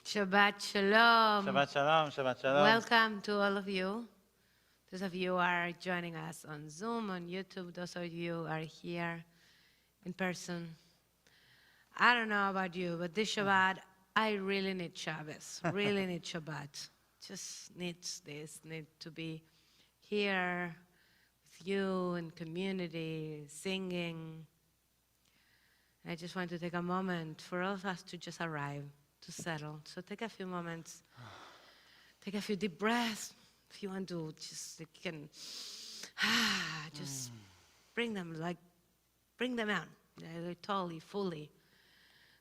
Shabbat Shalom. Shabbat Shalom, Shabbat Shalom. Welcome to all of you. Those of you who are joining us on Zoom, on YouTube, those of you who are here in person. I don't know about you, but this Shabbat, I really need Shabbos, really need Shabbat. Just needs this, need to be here with you in community, singing. I just want to take a moment for all of us to just arrive, to settle. So take a few moments, take a few deep breaths. If you want to, just you can just bring them out, totally, fully.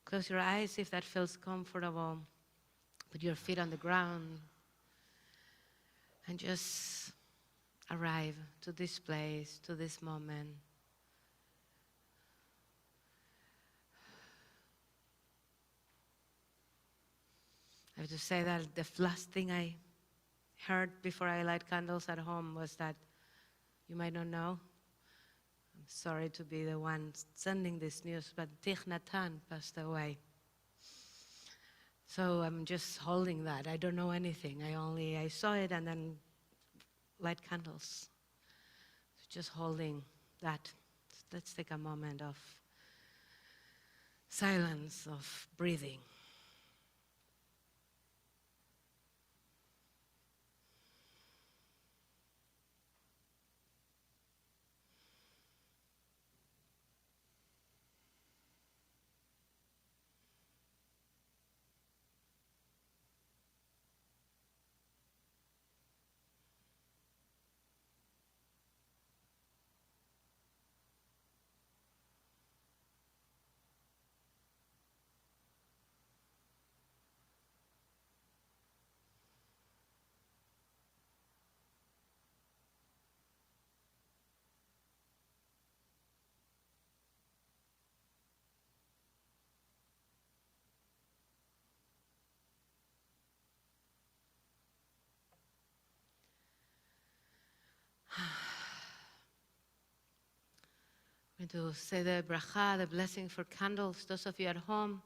Close your eyes if that feels comfortable. Put your feet on the ground and just arrive to this place, to this moment. I have to say that the last thing I heard before I light candles at home was that you might not know. I'm sorry to be the one sending this news, but Tich Natan passed away. So I'm just holding that. I don't know anything. I saw it and then light candles. So just holding that. Let's take a moment of silence, of breathing. I'm going to say the bracha, the blessing for candles. Those of you at home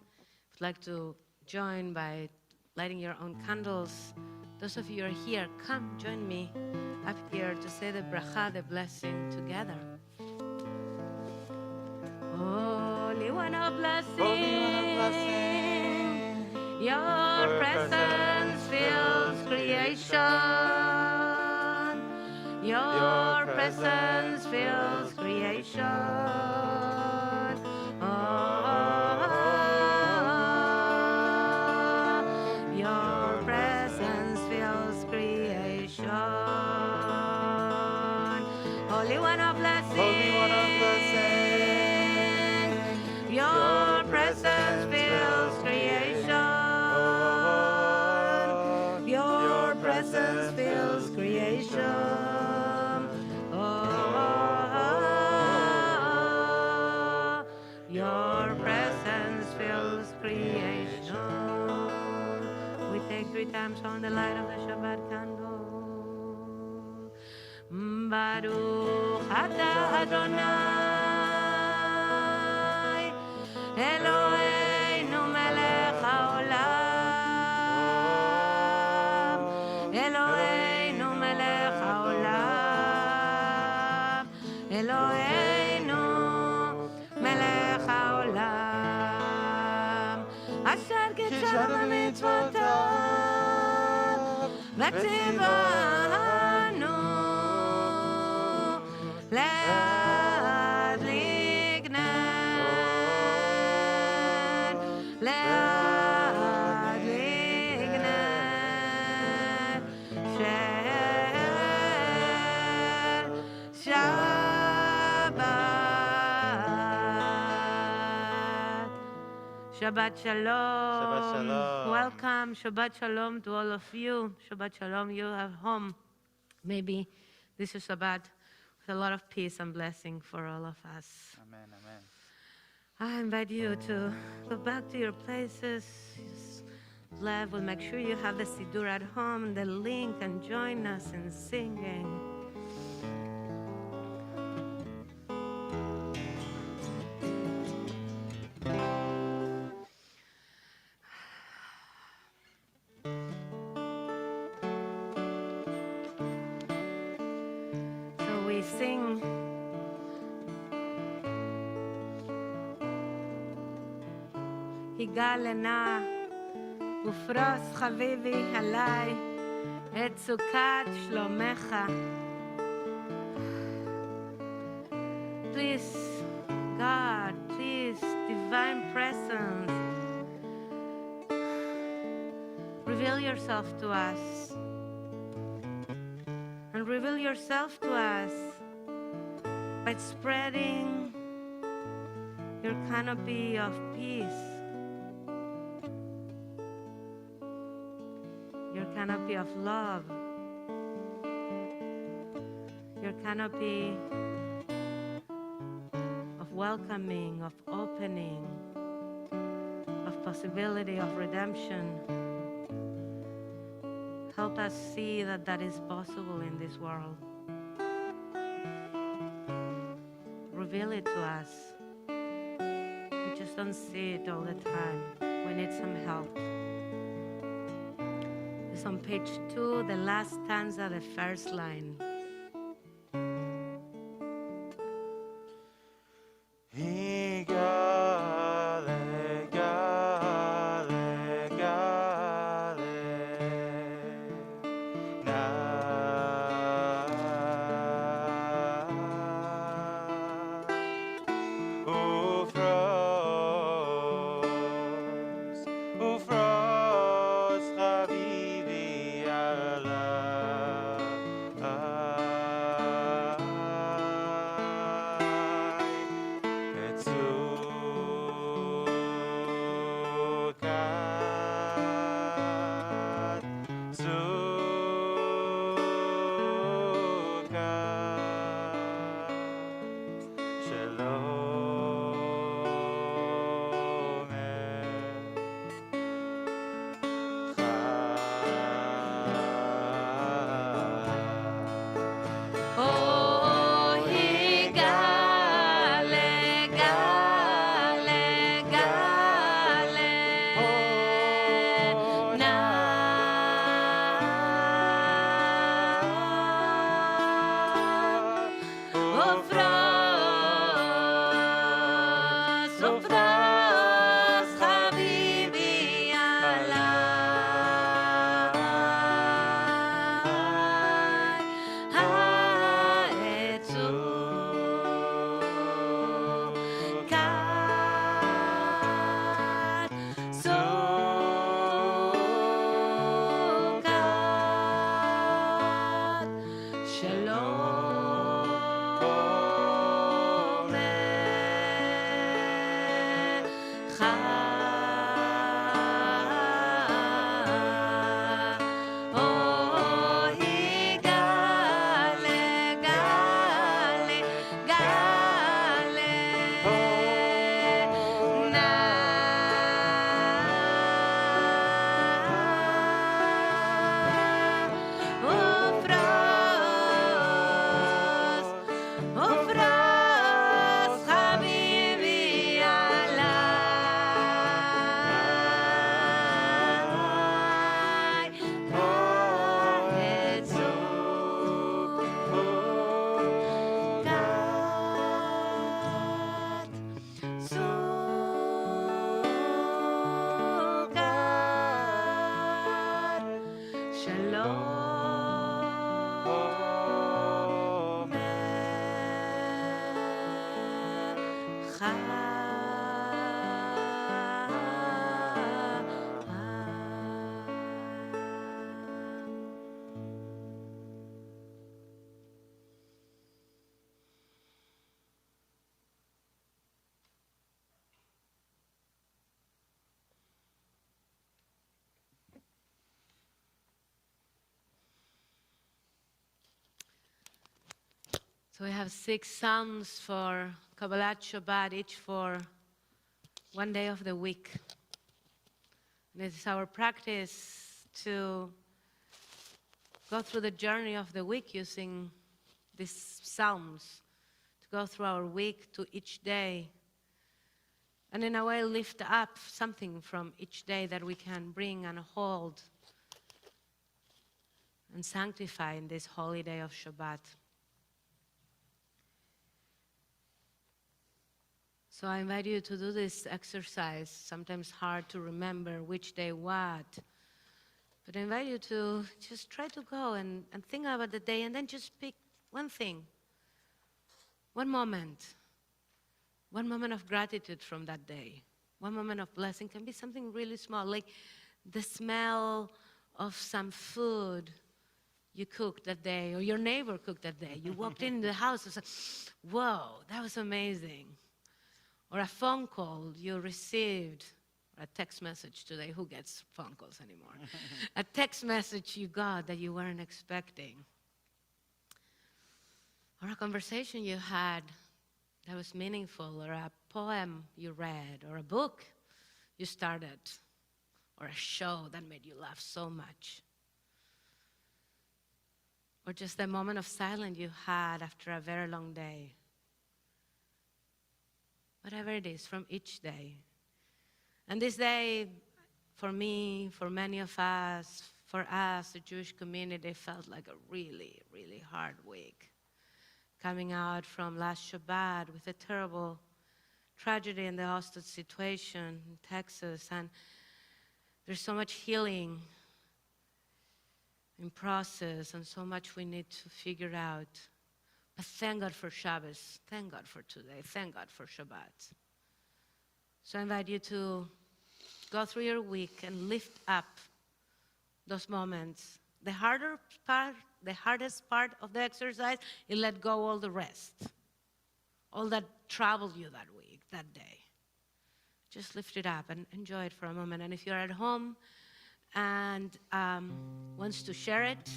would like to join by lighting your own candles. Those of you who are here, come join me up here to say the bracha, the blessing together. Holy One of blessing, your presence fills creation. Your presence fills creation. Your presence fills creation. Holy One of blessing, your presence fills creation. Your presence fills creation. Your presence fills creation. We take 3 times on the light of the Shabbat candle. Baruch atah Adonai, Eloheinu melech haolam, Eloheinu melech haolam, Eloheinu melech haolam, asher קידשנו במצוותיו וציוונו להדליק נר, להדליק נר של Shabbat Shalom. Shabbat Shalom. Welcome. Shabbat Shalom to all of you. Shabbat Shalom. You have home. Maybe this is Shabbat with a lot of peace and blessing for all of us. Amen, amen. I invite you to go back to your places. Lev will make sure you have the Siddur at home, the link, and join us in singing. sing. היגע נא ופרוס חביבי עליי את סוכת שלומך. Please, God, please, divine presence, reveal yourself to us. And reveal yourself to us by spreading your canopy of peace, your canopy of love, your canopy of welcoming, of opening, of possibility of redemption. Help us see that that is possible in this world. Reveal it to us. We just don't see it all the time. We need some help. It's on page 2, the last stanza, the first line. So we have 6 psalms for Kabbalat Shabbat, each for one day of the week. And it is our practice to go through the journey of the week using these psalms, to go through our week to each day, and in a way lift up something from each day that we can bring and hold and sanctify in this holy day of Shabbat. So I invite you to do this exercise, sometimes hard to remember which day what. But I invite you to just try to go and think about the day and then just pick one thing, one moment of gratitude from that day. One moment of blessing can be something really small, like the smell of some food you cooked that day, or your neighbor cooked that day. You walked in the house and said, whoa, that was amazing. Or a phone call you received, or a text message today. Who gets phone calls anymore? A text message you got that you weren't expecting. Or a conversation you had that was meaningful, or a poem you read, or a book you started, or a show that made you laugh so much. Or just the moment of silence you had after a very long day. Whatever it is from each day. And this day, for me, for many of us, for us, the Jewish community, felt like a really, really hard week. Coming out from last Shabbat with a terrible tragedy in the hostage situation in Texas, and there's so much healing in process and so much we need to figure out. But thank God for Shabbos, thank God for today, thank God for Shabbat. So I invite you to go through your week and lift up those moments. The hardest part of the exercise is let go all the rest, all that troubled you that week, that day. Just lift it up and enjoy it for a moment. And if you're at home and wants to share it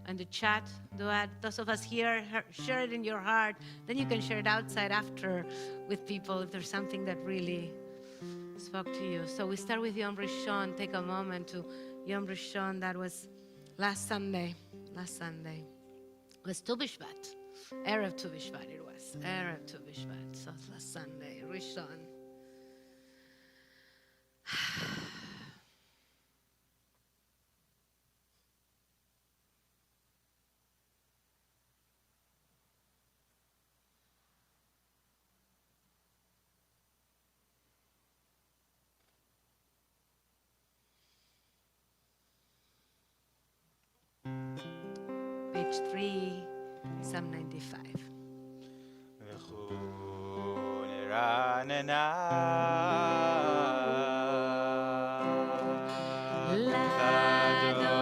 in the chat, do it. Those of us here, share it in your heart. Then you can share it outside after with people if there's something that really spoke to you. So we start with Yom Rishon. Take a moment to Yom Rishon. That was last Sunday. It was Tu B'Shvat. Erev Tu B'Shvat it was. Erev Tu B'Shvat. So it's last Sunday. Rishon. Page 3, Psalm 95. לכו נרננה לאדוני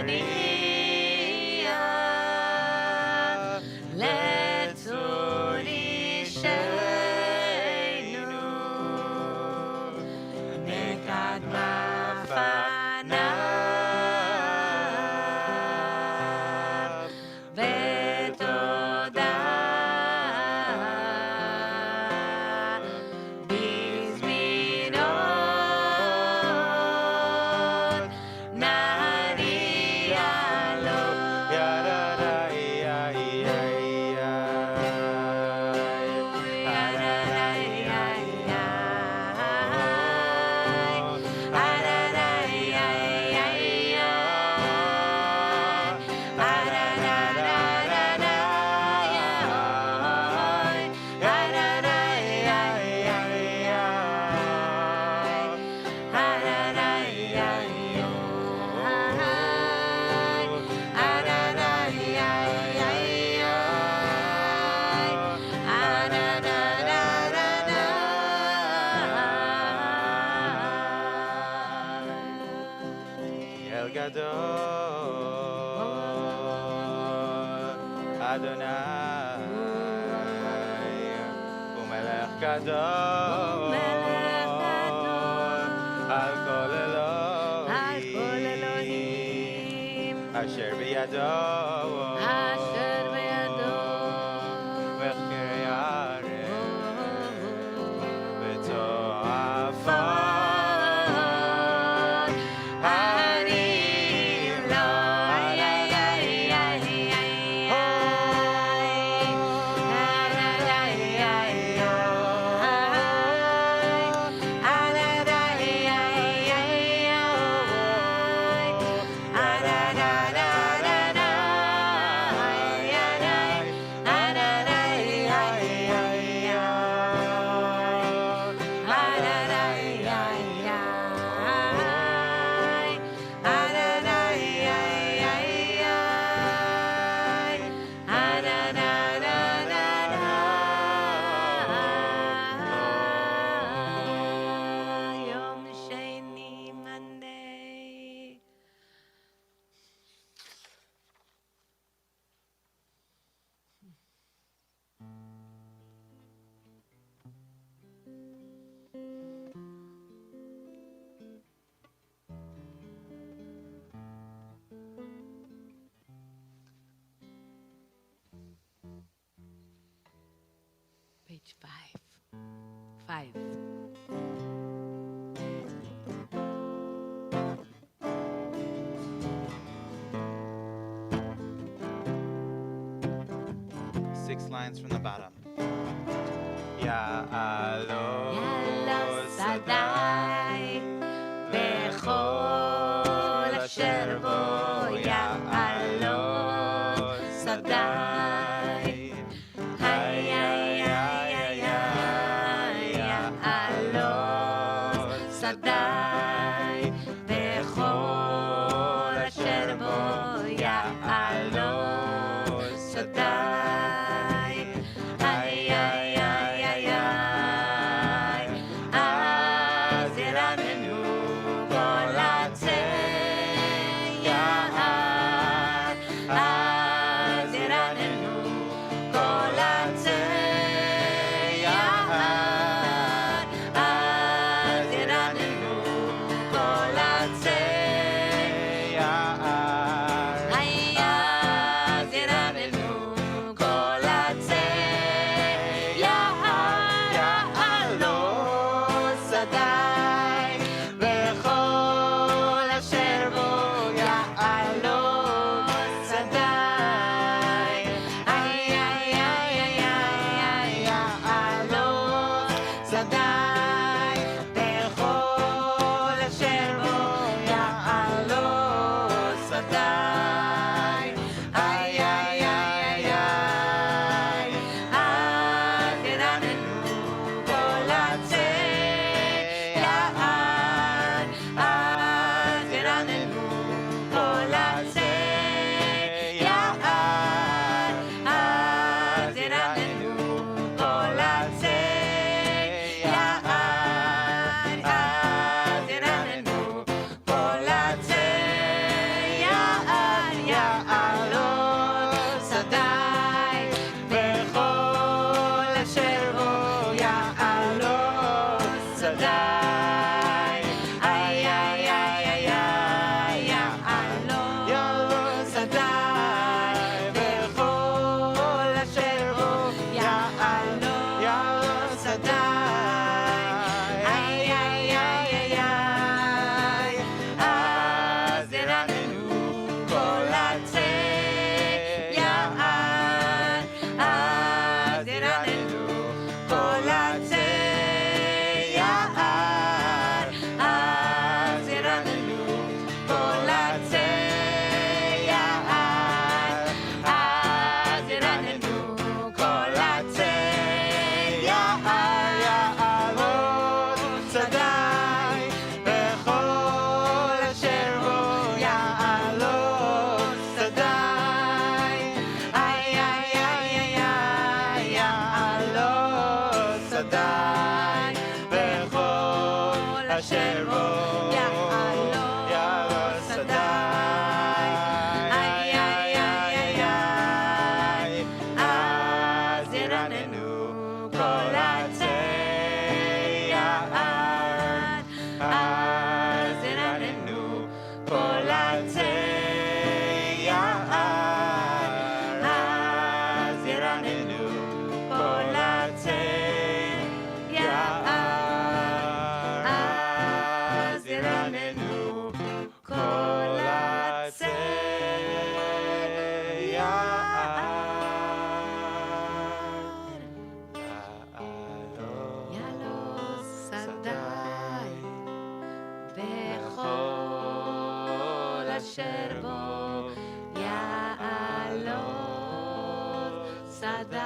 נריע לצור אישנו נקדמה פניו ותודה בזמינות נריע לו אל גדול אדוני ומלך גדול על כל אלוהים אשר בידו מחקר יערב ותועפות 5. Six lines from the bottom. Ya alo Sadai, bechol asher bo, ya alo Sadai. Hay, ay, ay, ay, ay, ya alo Sadai, bechol asher bo, ya alo Sadai. Ay, ay, ay, ay, ay, אז ירננו כל עצי יער, אז ירננו כל עצי יער, אז ירננו כל עצי יער. ay, אז ירננו כל עצי יער, יעלו שדי, וכל אשר בו יעלו שדי. ay, ay, ay, ay, ay, יעלו שדי, וכל אשר בו יעלו שדי. ay, ay, ay, ay, ay, אז ירננו כל עצי יער, אז ירננו כל עצי יער, אז ירננו כל עצי יער, אז ירננו כל עצי יער, יעלו שדי, וכל אשר בו יעלו שדי. ay, ay, ay, ay, ay, יעלו שדי, וכל אשר בו יעלו שדי. ay, ay, ay, ay, ay, אז ירננו כל עצי יער, אז ירננו כל עצי יער, אז ירננו כל עצי יער, אז ירננו כל עצי יער, יעלו שדי, וכל אשר בו יעלו שדי. ay, ay, ay, ay, ay, יעלו שדי, וכל אשר בו יעלו שדי. ay, ay, ay, ay, ay, אז ירננו כל עצי יער, אז ירננו כל עצי יער, אז ירננו כל עצי יער, אז ירננו כל עצי יעלו שדי, וכל אשר בו יעלו שדי.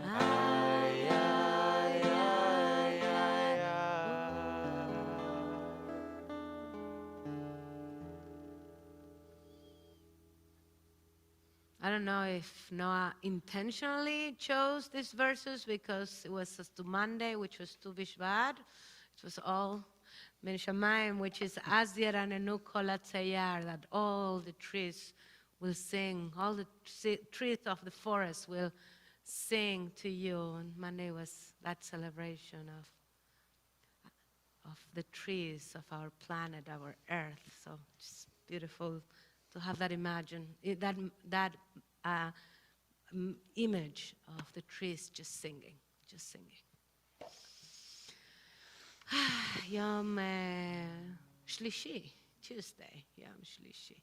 ay, ay, ay, ay, I don't know if Noah intentionally chose these verses because it was to Monday, which was to Bishvat. It was all Min Shamayim, which is Az Yeranenu Kol Hatzayar, that all the trees will sing, all the trees of the forest will sing to you. And Monday was that celebration of the trees of our planet, our earth. So it's beautiful to have that image of the trees just singing, just singing. יום שלישי, Tuesday, יום שלישי.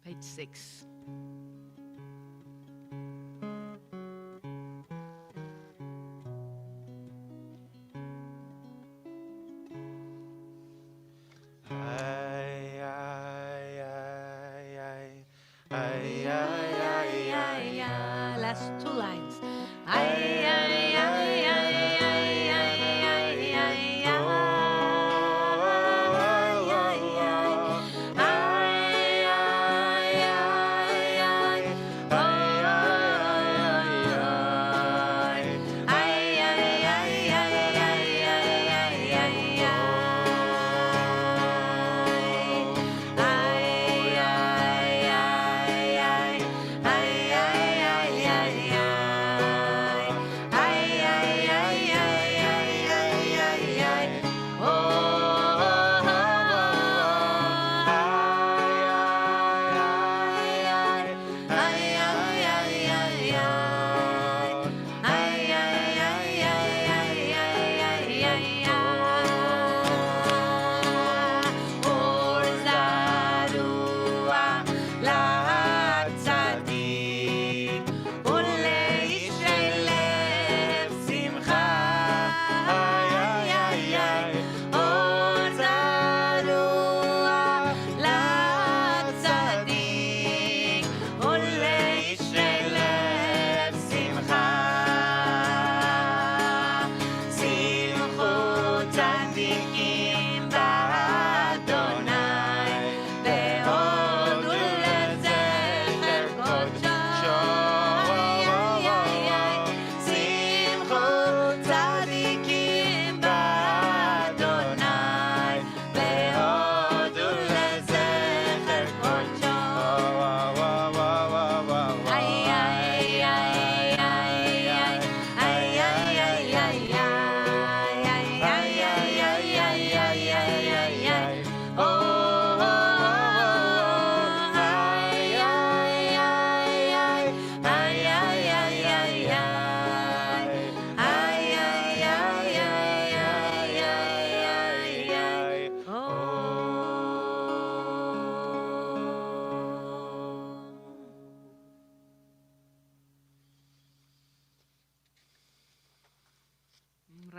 Page 6. Last two lines.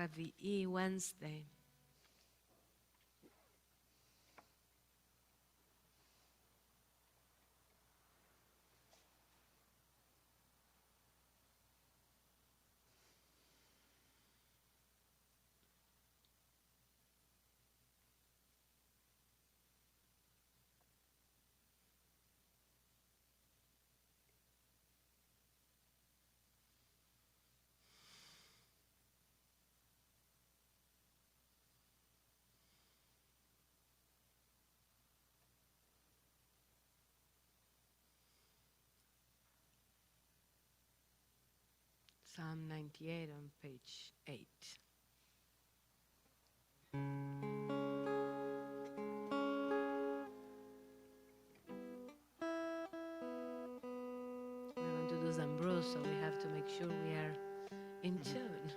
רביעי, Wednesday. Psalm 98 on page 8. We're going to do Zambruz, so we have to make sure we are in tune.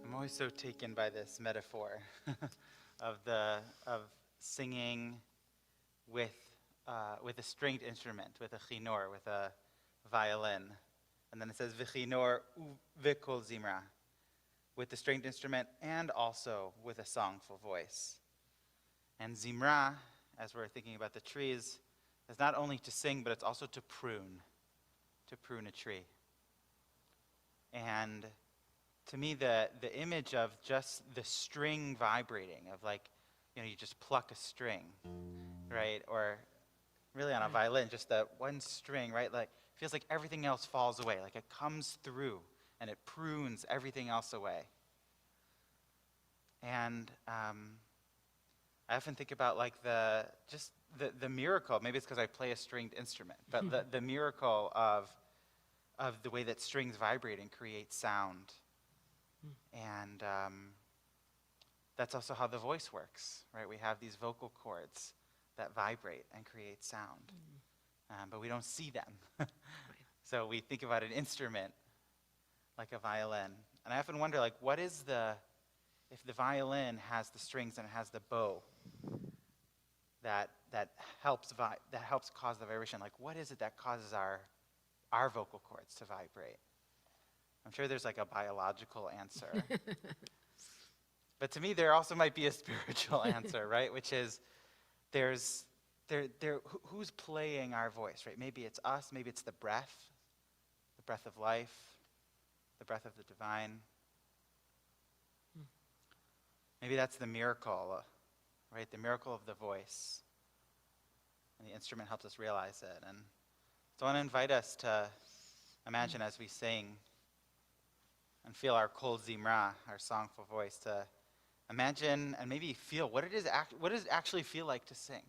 I'm always so taken by this metaphor of singing with with a stringed instrument, with a chinor, with a violin. And then it says v'chinor u'v'kol zimra, with the stringed instrument and also with a songful voice. And zimra, as we're thinking about the trees, is not only to sing, but it's also to prune a tree. And to me, the image of just the string vibrating, of like, you just pluck a string, right? Or really on a violin, just that one string, right? Like, feels like everything else falls away, like it comes through and it prunes everything else away. And I often think about like the miracle, maybe it's because I play a stringed instrument, but the miracle of the way that strings vibrate and create sound. And that's also how the voice works, right? We have these vocal cords that vibrate and create sound, but we don't see them. So we think about an instrument like a violin. And I often wonder, like, what is if the violin has the strings and it has the bow that helps cause the vibration, like what is it that causes our vocal cords to vibrate? I'm sure there's like a biological answer. But to me, there also might be a spiritual answer, right? Which is who's playing our voice, right? Maybe it's us, maybe it's the breath of life, the breath of the divine. Maybe that's the miracle, right? The miracle of the voice. And the instrument helps us realize it. And so I want to invite us to imagine as we sing and feel our kol zimra, our songful voice, to imagine and maybe feel what does it actually feel like to sing,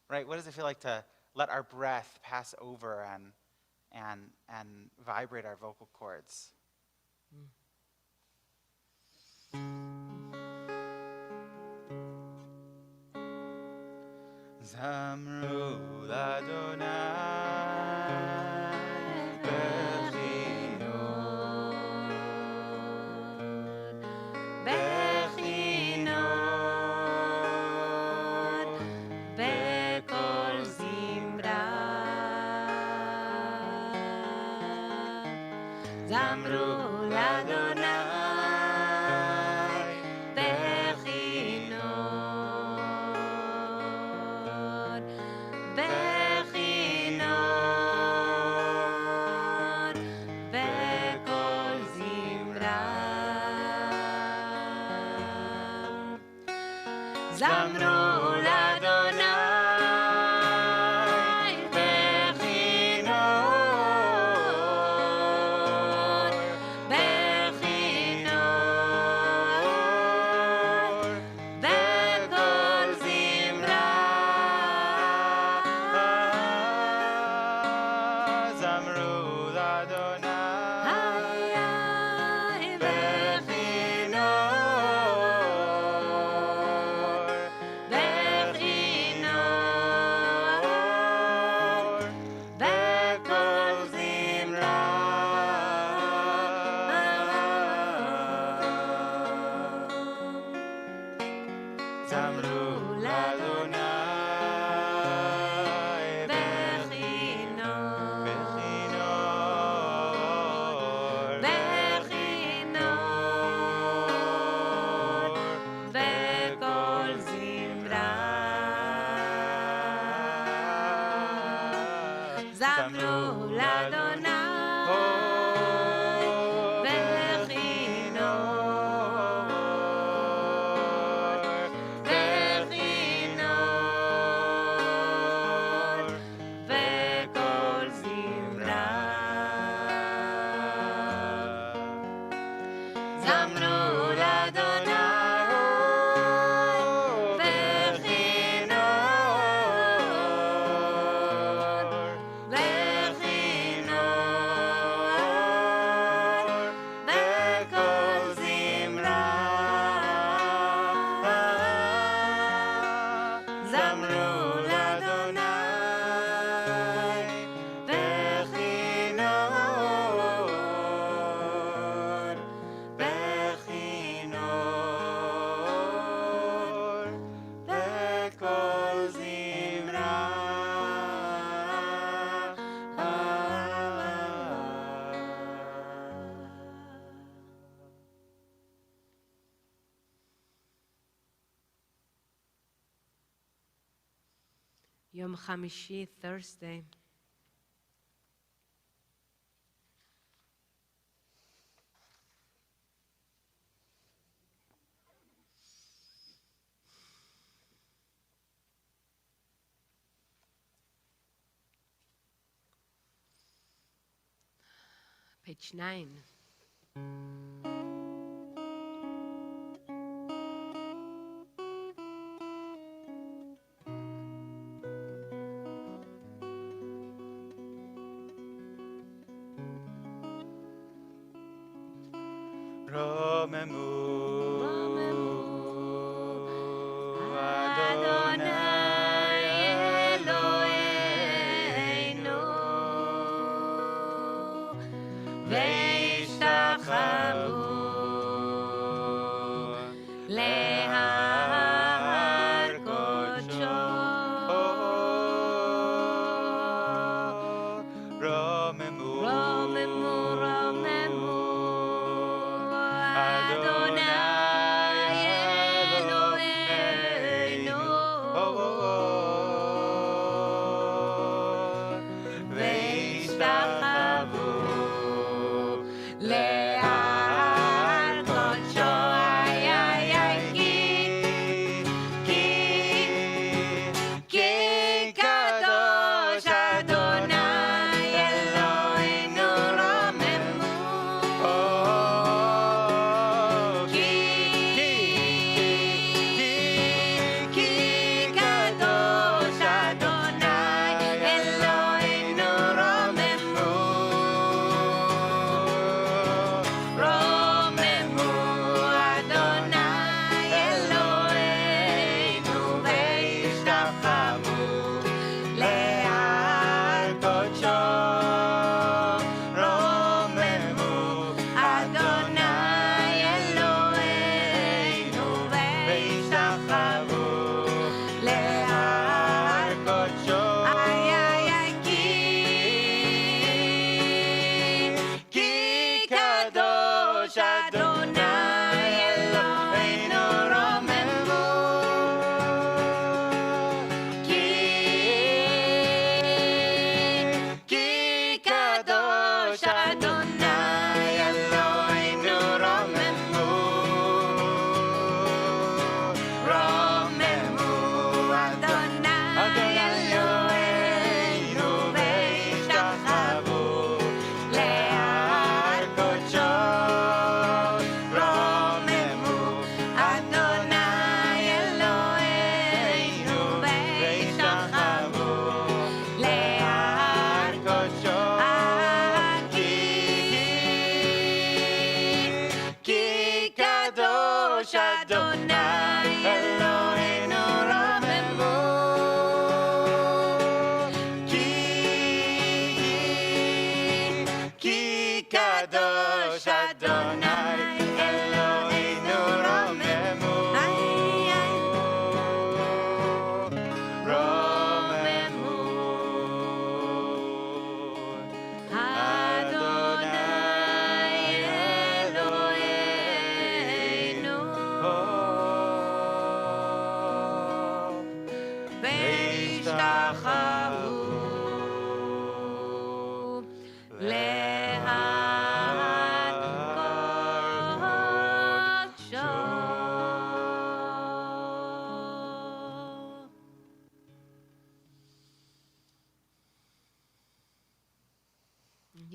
right? What does it feel like to let our breath pass over and vibrate our vocal cords? Zamru l'Adonai Zamru l'Adonai bechinot, bechinot, bekol zimra. Zamru l'Adonai Zamru l'Adonai bechinot, bechinot, bekol zimra. Zamru l'Adonai bechinot, bechinot, Yom Chamishi, Thursday. Page 9.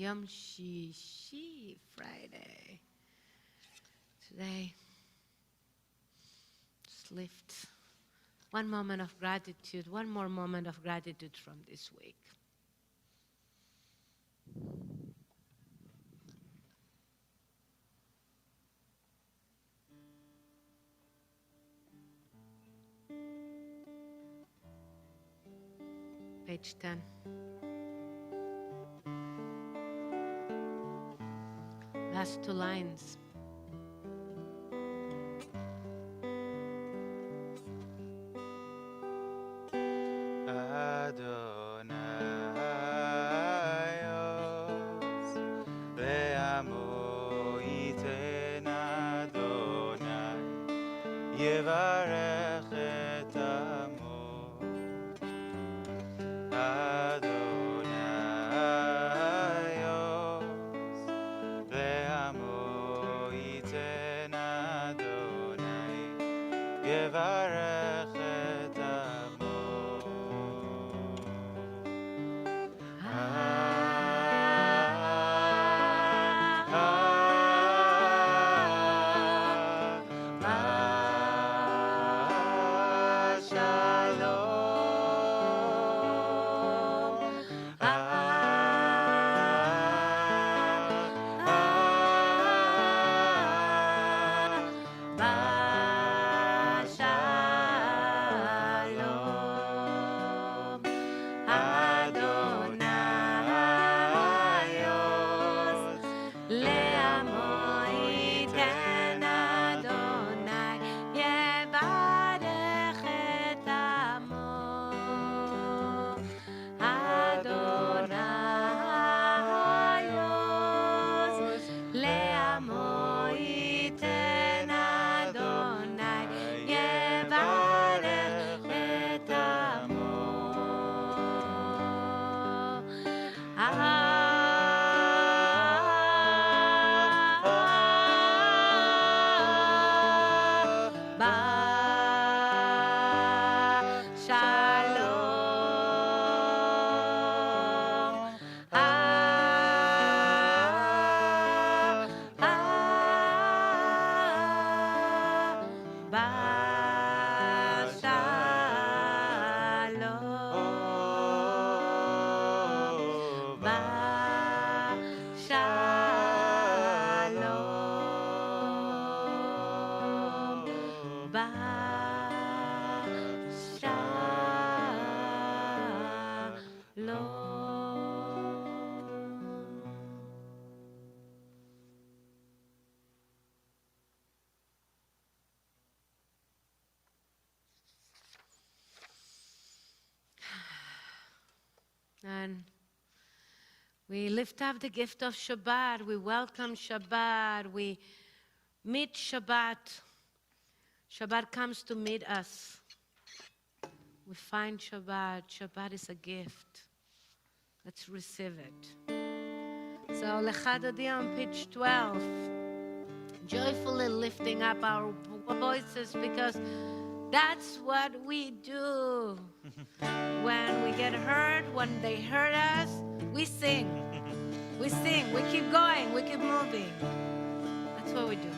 Yom Shishi, Friday. Today, just lift one moment of gratitude, one more moment of gratitude from this week. Page 10. Last two lines. יברך את עמו יברך את עמו. And we lift up the gift of Shabbat. We welcome Shabbat. We meet Shabbat. Shabbat comes to meet us. We find Shabbat. Shabbat is a gift. Let's receive it. So, Lecha Dodi on page 12. Joyfully lifting up our voices because that's what we do. When we get hurt, when they hurt us, we sing. We sing. We keep going. We keep moving. That's what we do.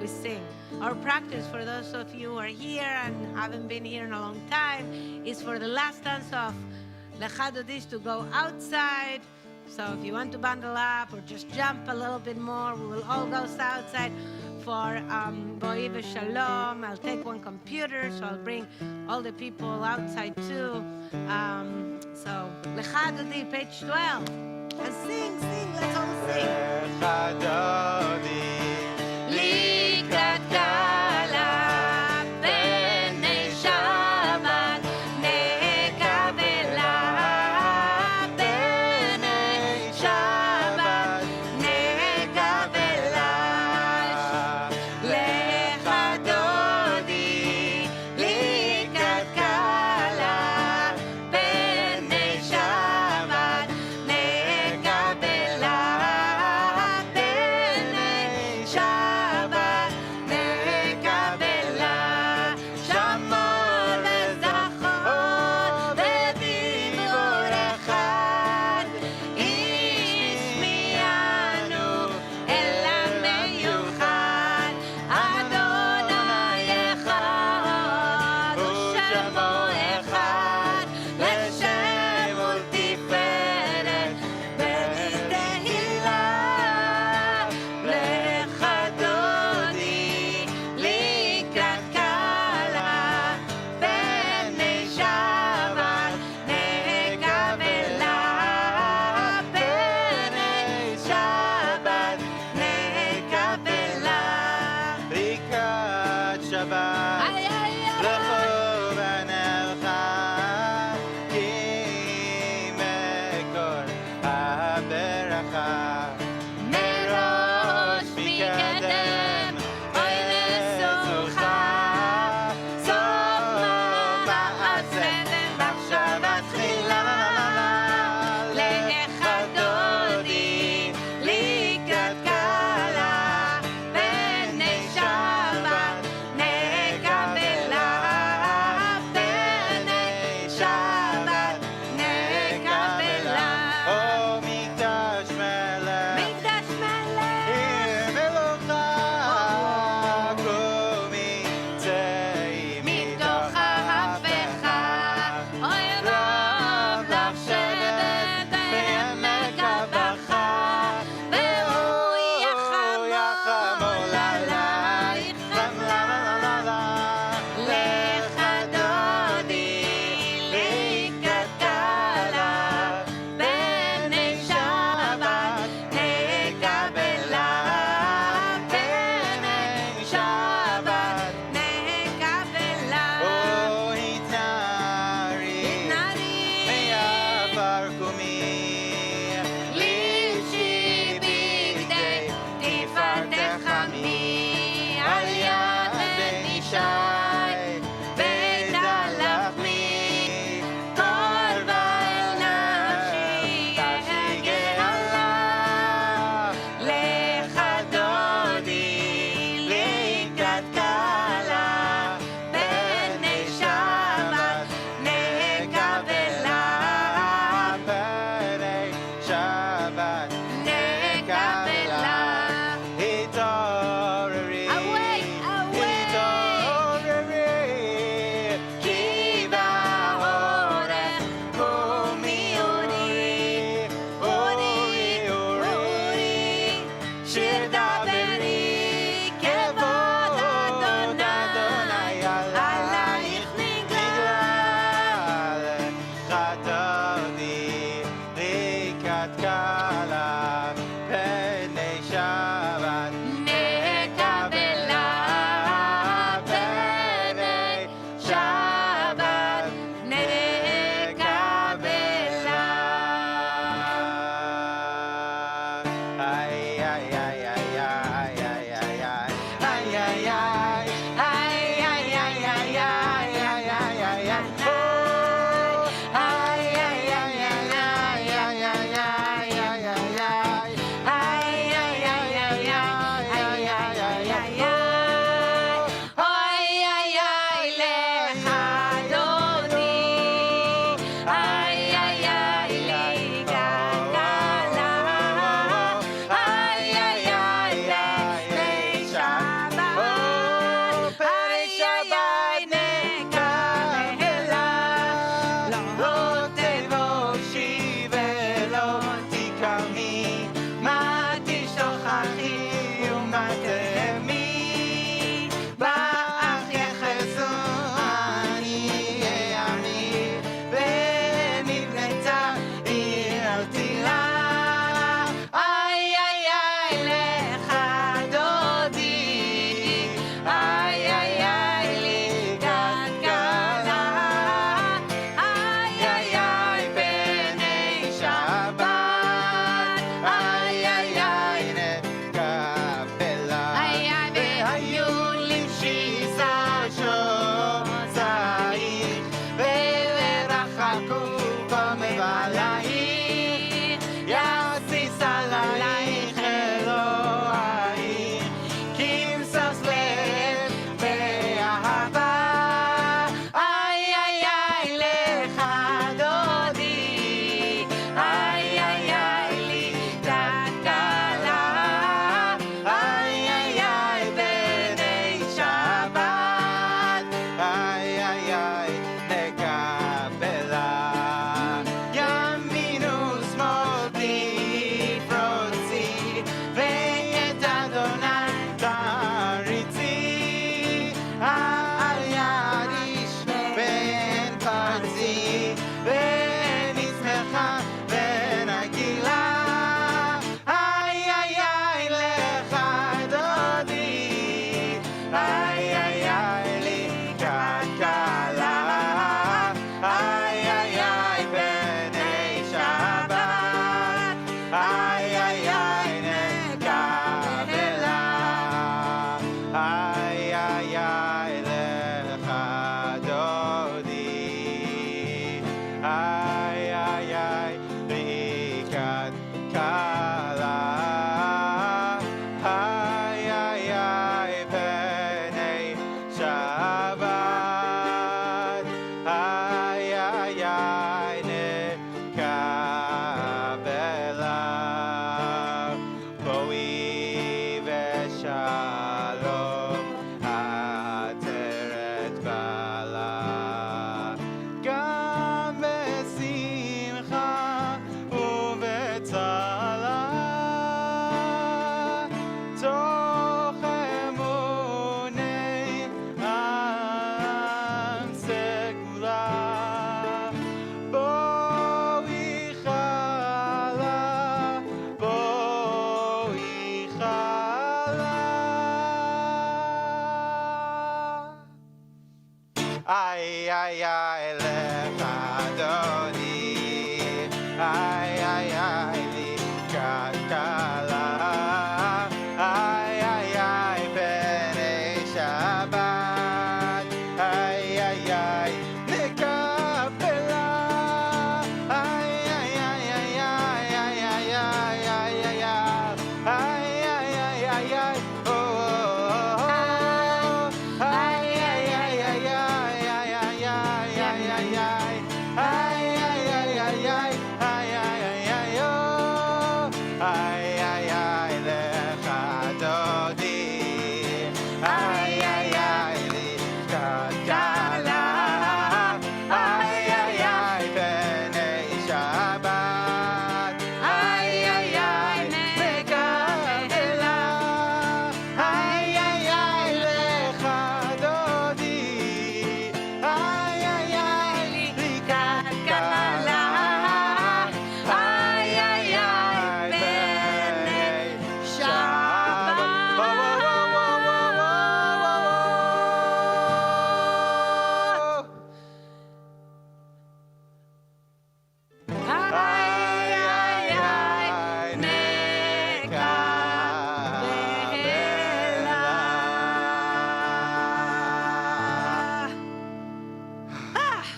We sing. Our practice, for those of you who are here and haven't been here in a long time, is for the last dance of Lecha Dodi to go outside. So if you want to bundle up or just jump a little bit more, we will all go outside for Boi V'Shalom. I'll take one computer, so I'll bring all the people outside too. So Lecha Dodi, page 12. And sing, let's all sing. Lecha Dodi, Likrat Kala, B'nei Shabbat, Nekavela, B'nei Shabbat, Nekavela. Lecha Dodi, Likrat Kala, B'nei Shabbat, Nekavela. ay, ay, lecha dodi. Ay, ay, ay, likakala. Ay, ay, ay, b'nei Shabbat. Ay, ay, ay, מקבלה. Ay, ay, ay, lecha dodi. Ay, ay, ay, likakala. Ay, ay, ay, b'nei Shabbat. Whoa, whoa, whoa, whoa, whoa, whoa. Ay, ay, ay, מקבלה.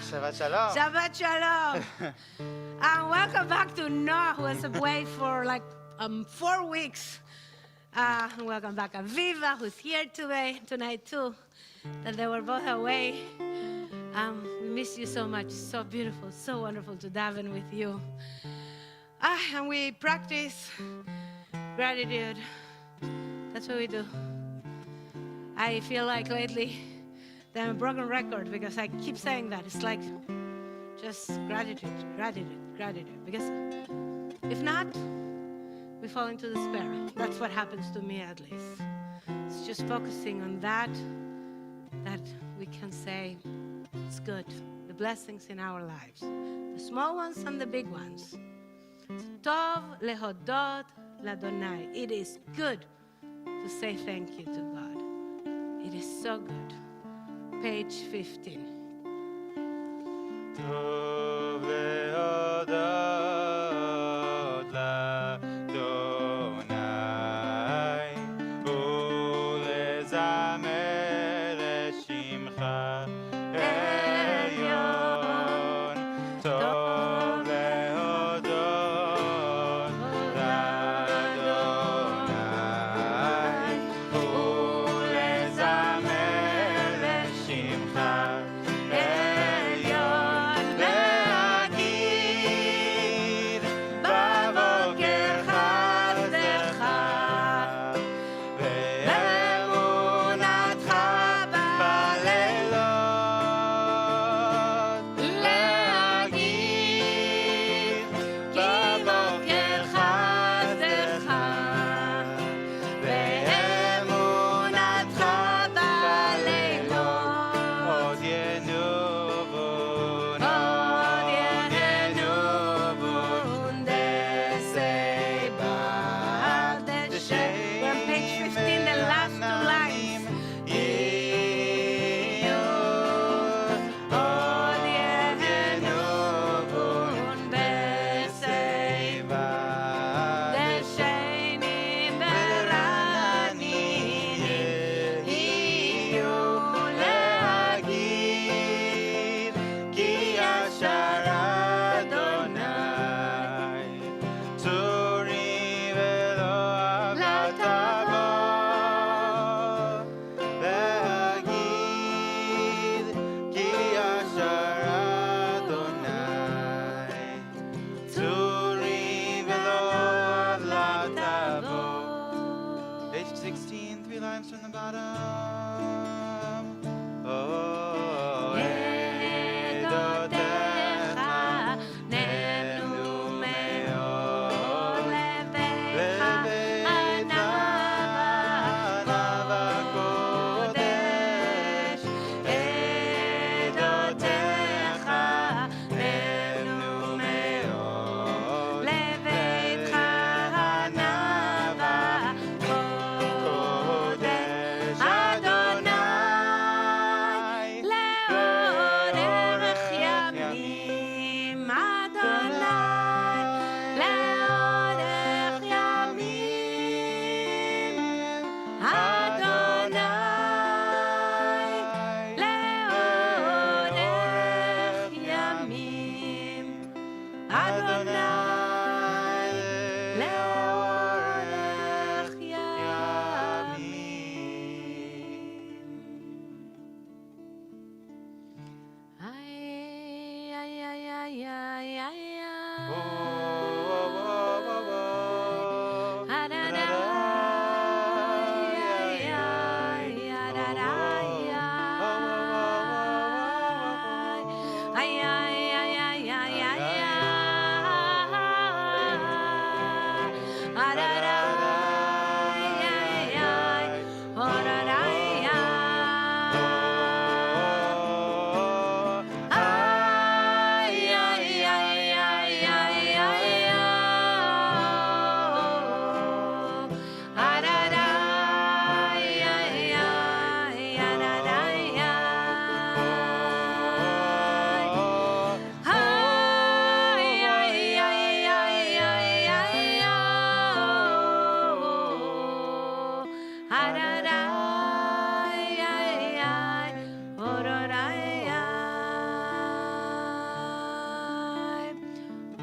Shabbat shalom. Shabbat shalom. And welcome back to Noah, who was away for like 4 weeks. And welcome back Aviva, who's here tonight too. That they were both away. We miss you so much. So beautiful, so wonderful to daven with you. And we practice gratitude. That's what we do. I feel like lately that I'm a broken record because I keep saying that. It's like just gratitude, gratitude, gratitude. Because if not, we fall into despair. That's what happens to me at least. It's just focusing on that we can say it's good. The blessings in our lives. The small ones and the big ones. Tov lehodot ladonai. It is good to say thank you to God. It is so good. Page 15. Tov lehodot l'Adonai, ulezamer l'shimcha elyon. Tov lehodot l'Adonai, ulezamer l'shimcha elyon. להגיד בבוקר חסדך ואמונתך בלילות. להגיד בבוקר חסדך ואמונתך בלילות. עוד ינובון, עוד ינובון דסי בעל דשאים. We're on page 15, the last two lines. יהיו. עוד ינובון דסי בעל דשנים ורעננים יהיו. להגיד כי ישר אדוני צורי ולא עוולת בו. להגיד כי ישר אדוני צורי ולא עוולת בו. Page 16, 3 lines from the bottom. Oh, עדותיך נהנו מאוד לביתך ענווה קודש. עדותיך נהנו מאוד לביתך ענווה קודש. אדוני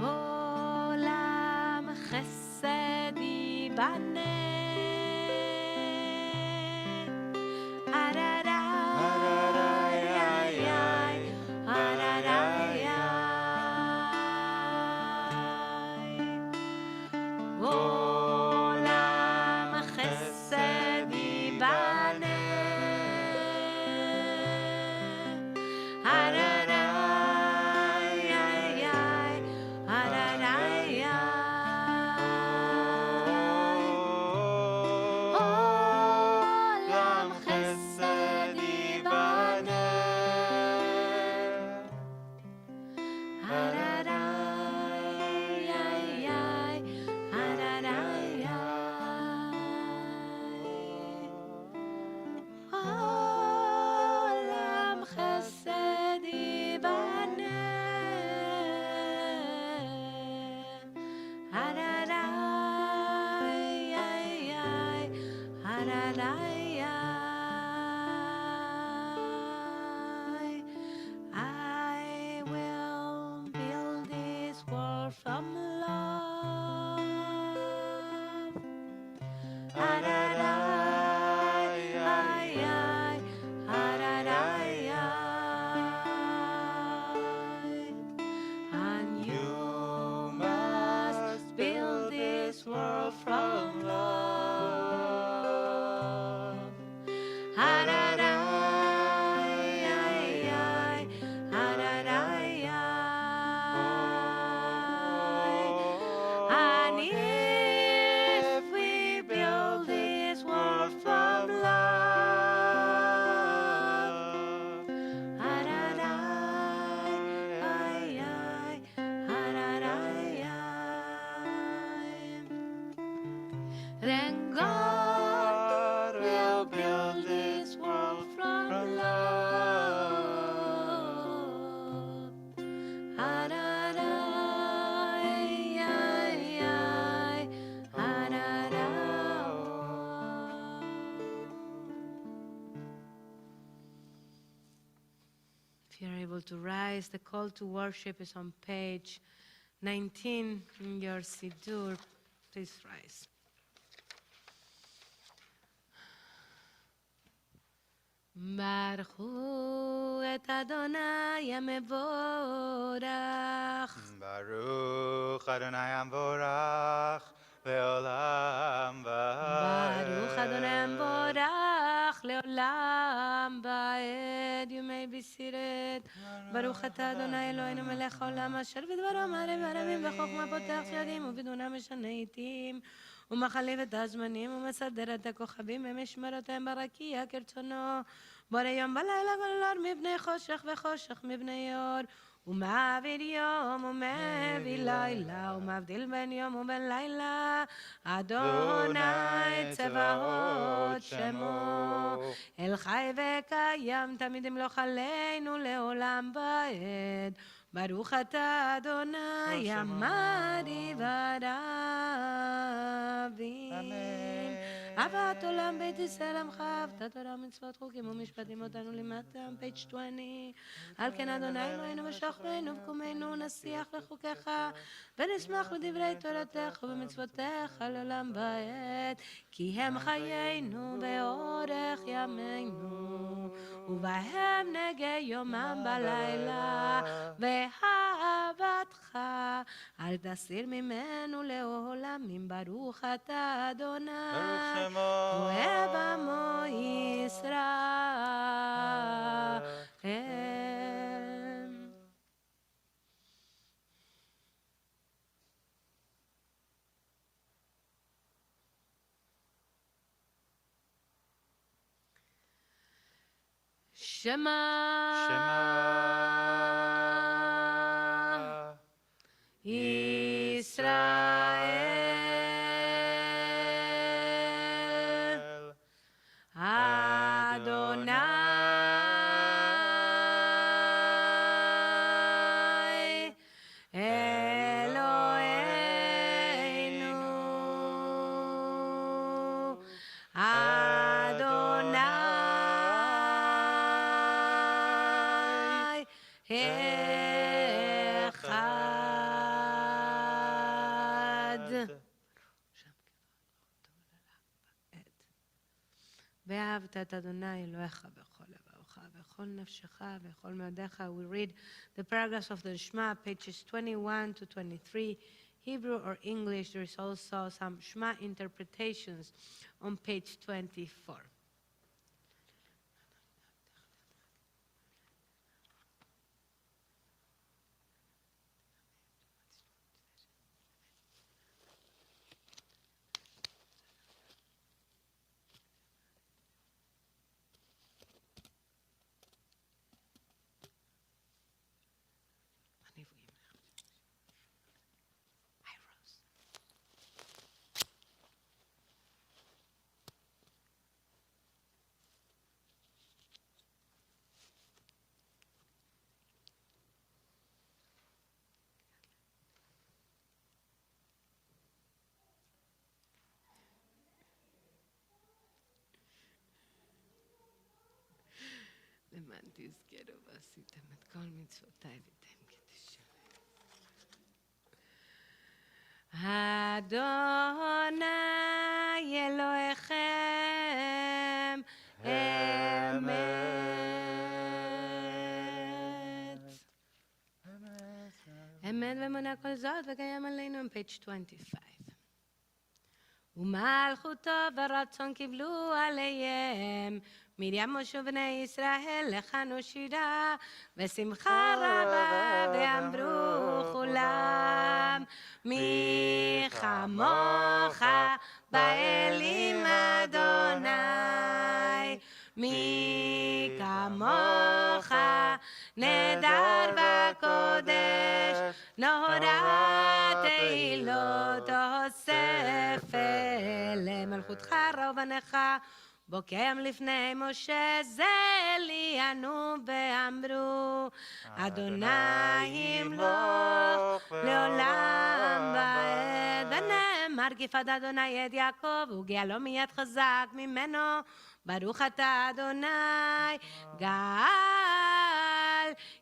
עולם חסד ייבנה. עולם חסד ייבנה. עולם חסד ייבנה. עולם חסד ייבנה. I will build this world from love. And you must build this world from love. And if we build this world from love, then God will build this world from love. If you're able to rise, the call to worship is on page 19 in your Siddur. Please rise. ברכו את אדוני המבורך. Baruch Adonai Amvorach Leolam Va'ed. ברוך אדוני המבורך לעולם ועד. You may be seated. ברוך אתה אדוני אלוהינו מלך העולם אשר בדברו מערב ערבים וחוכמה פותח ידים ובדונה משנה עתים ומחליף את הזמנים ומסדר את הכוכבים ומשמרותיהם ברקיע כרצונו. בורא יום בלילה כל אור מפני חושך וחושך מפני אור. ומעביר יום ומביא לילה ומבדיל בין יום ובין לילה. אדוני צבאות שמו. אל חי וקיים תמיד ימלוך עלינו לעולם ועד. ברוך אתה אדוני עמדי ורבים. אהבת עולם בית ישראל עמך, אהבת תורה ומצוות חוקים ומשפטים אותנו לימדתם. page 20. על כן אדוני אלוהינו ושוכרנו וקומנו נשיח לחוקיך ונשמח בדברי תורתך ובמצוותיך לעולם ועד. כי הם חיינו באורך ימינו ובהם נגע יומם בלילה. ואהבתך אל תסיר ממנו לעולמים. ברוך אתה אדוני אוהב עמו ישראל. שמע ישראל אדוני אלוהינו ואהבת את אדוני אלוהיך בכל לבבך, בכל נפשך, בכל מאודיך. We read the paragraphs of the Shema, pages 21 to 23, Hebrew or English. There is also some Shema interpretations on page 24. למען תזכרו ועשיתם את כל מצוותיי ותהייתם קדושים. אדוני אלוהיכם אמת. אמת ומונה כל זאת וקיים עלינו on page 25. ומלכותו ורצון קיבלו עליהם מרים משה בני ישראל לכנו שירה ושמחה רבה ואמרו כולם מי כמוך באלים אדוני מי כמוך נדר בקודש נהורת תהילות אוסף למלכותך רבנך בוקם לפני משה זה ליאנו ואמרו אדוני ימלוך לעולם ועד ונאמר גפת אדוני את יעקב וגאלו מיד חזק ממנו ברוך אתה אדוני גאל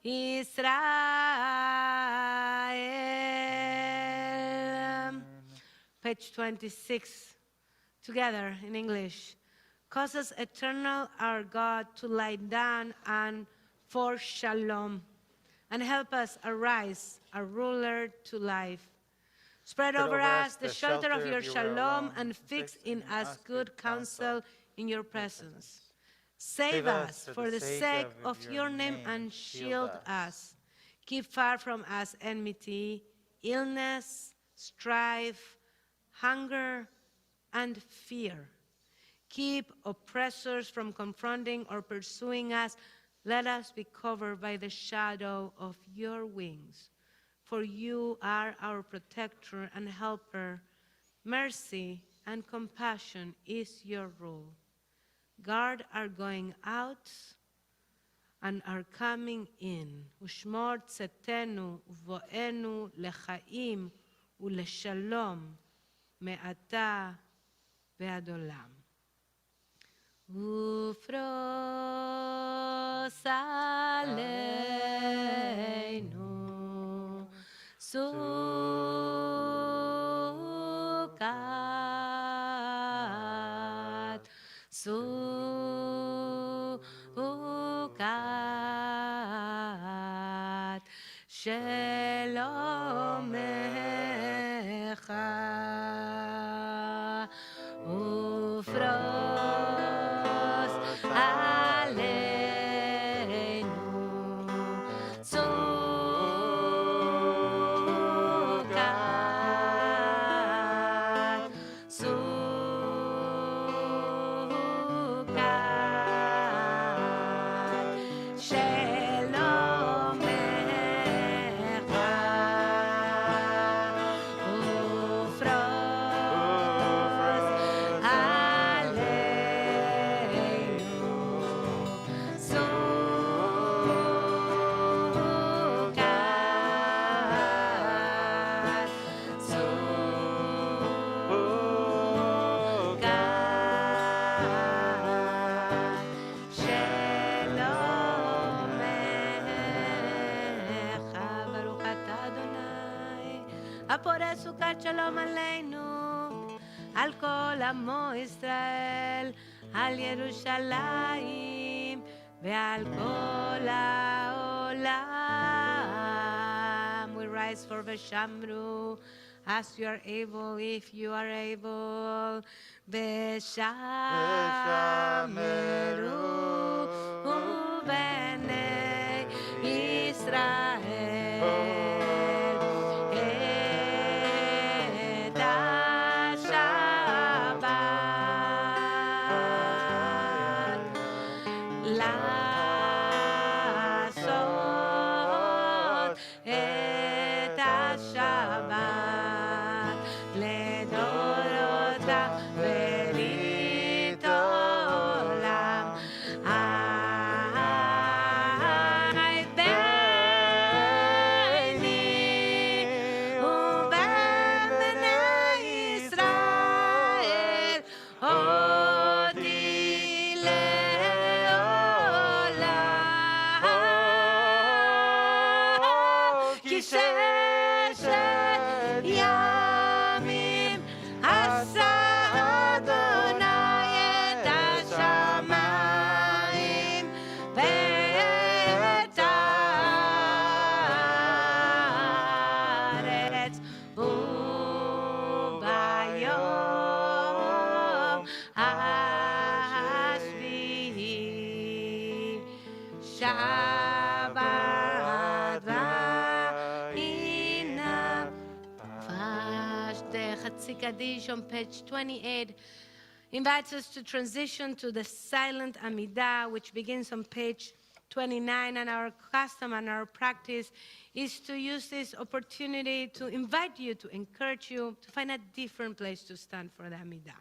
ישראל. Page 26 together in English. Cause us, eternal our God, to lie down and for shalom, and help us arise, a ruler to life. Spread over us the shelter of your shalom, and fix in us good counsel in your presence. Save us for the sake of your name, and shield us. Keep far from us enmity, illness, strife, hunger, and fear. Keep oppressors from confronting or pursuing us. Let us be covered by the shadow of your wings. For you are our protector and helper. Mercy and compassion is your rule. Guard our going out and our coming in. ושמור צאתנו ובואנו לחיים ולשלום מעתה ועד עולם. ופרוס עלינו סוכת שלומך ופרוס עלינו הפורס סוכת שלום עלינו, על כל עמו ישראל, על ירושלים ועל כל העולם. We rise for Veshamru as you are able, if you are able. Veshamru ובני ישראל את השבת לעשות את השבת לדורותה ברית עולם. Shabbat va'ina. The Chatzi Kaddish on page 28 invites us to transition to the silent Amidah, which begins on page 29, and our custom and our practice is to use this opportunity to invite you, to encourage you to find a different place to stand for the Amidah,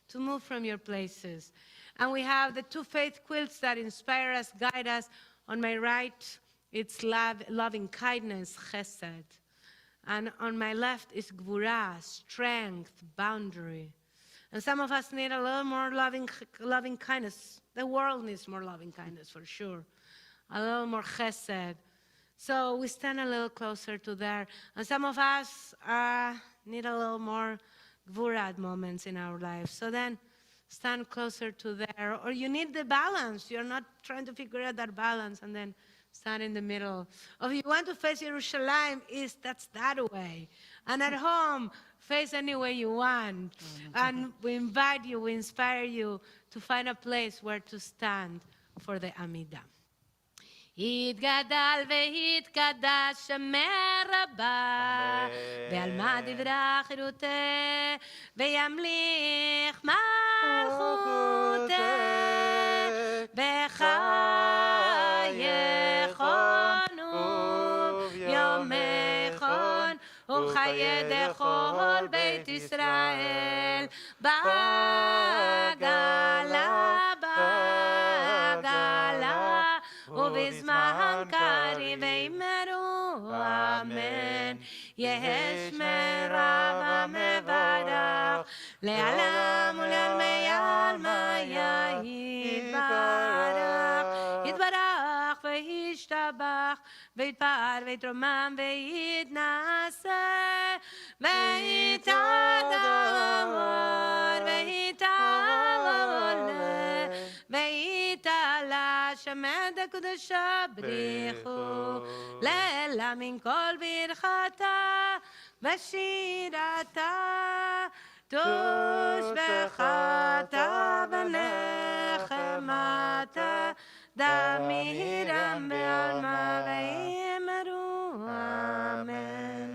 to move from your places. And we have the two faith quilts that inspire us, guide us. On my right, it's love, loving kindness, chesed. And on my left is gvura, strength, boundary. And some of us need a little more loving kindness. The world needs more loving kindness, for sure. A little more chesed. So we stand a little closer to there. And some of us need a little more gvura at moments in our lives. So then stand closer to there. Or you need the balance. You're not trying to figure out that balance and then stand in the middle. Or if you want to face Jerusalem, that's that way. And at home, face any way you want. And we invite you, we inspire you to find a place where to stand for the Amidah. יתגדל ויתקדש שמר רבה, ועל מה דברה חירותה, וימליך מלכותה, בחייכון וביומכון, וחיי דכל בית ישראל, בעגלה, בעגלה, ובזמן קריב אמרו אמן. יש מרב המברך לעלם ולעלמי עלמיה יתברך. יתברך וישתבח ויתפאר ויתרומם ויתנשא ויתהדר ויתעלה ויתעלה שמד הקדושה בריחו לילה מן כל ברכתה ושירתה תושבחתה ונחמתה דמירם בעלמה ויאמרו אמן.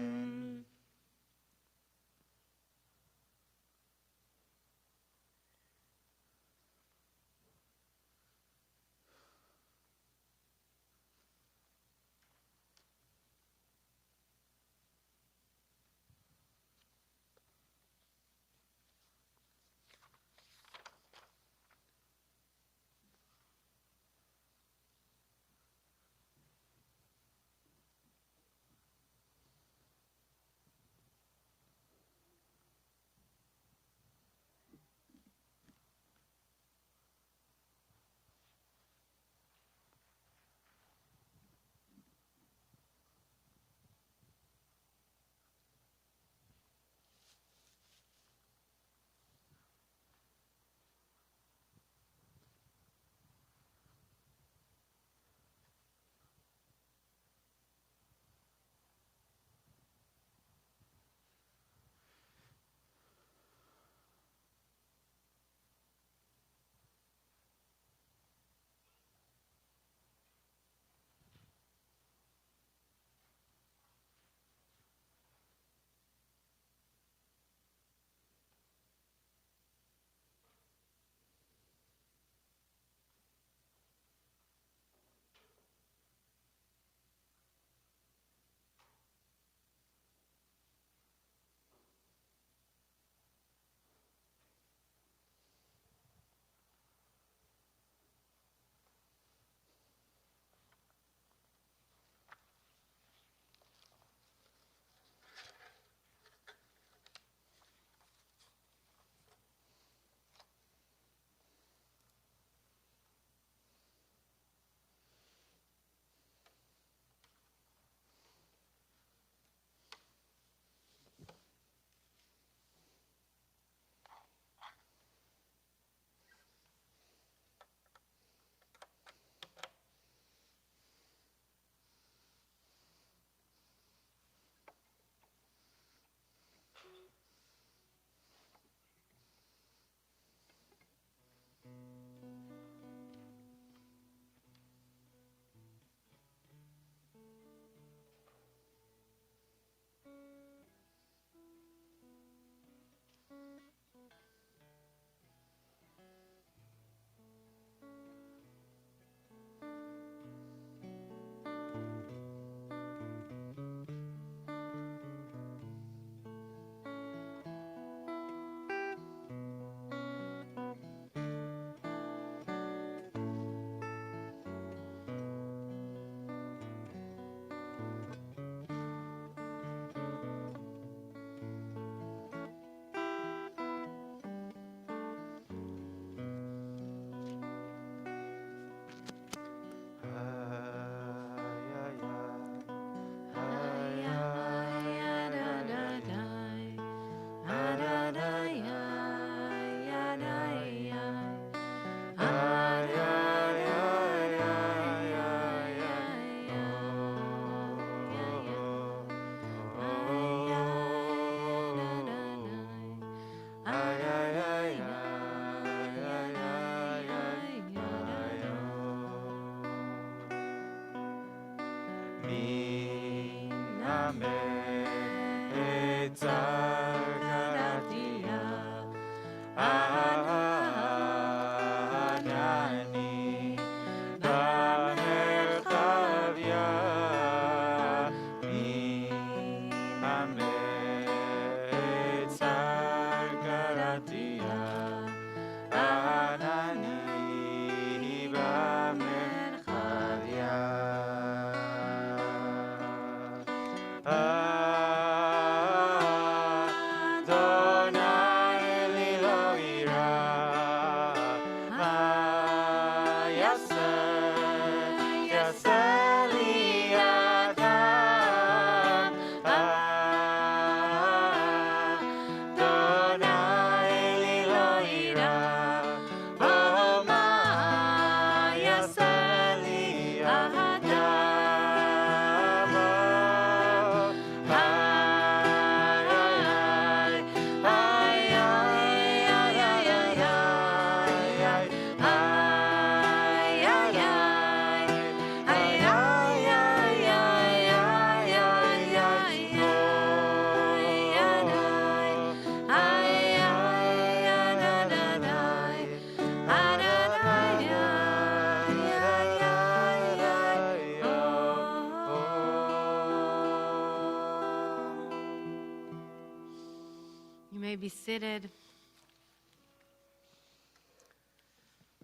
You may be seated.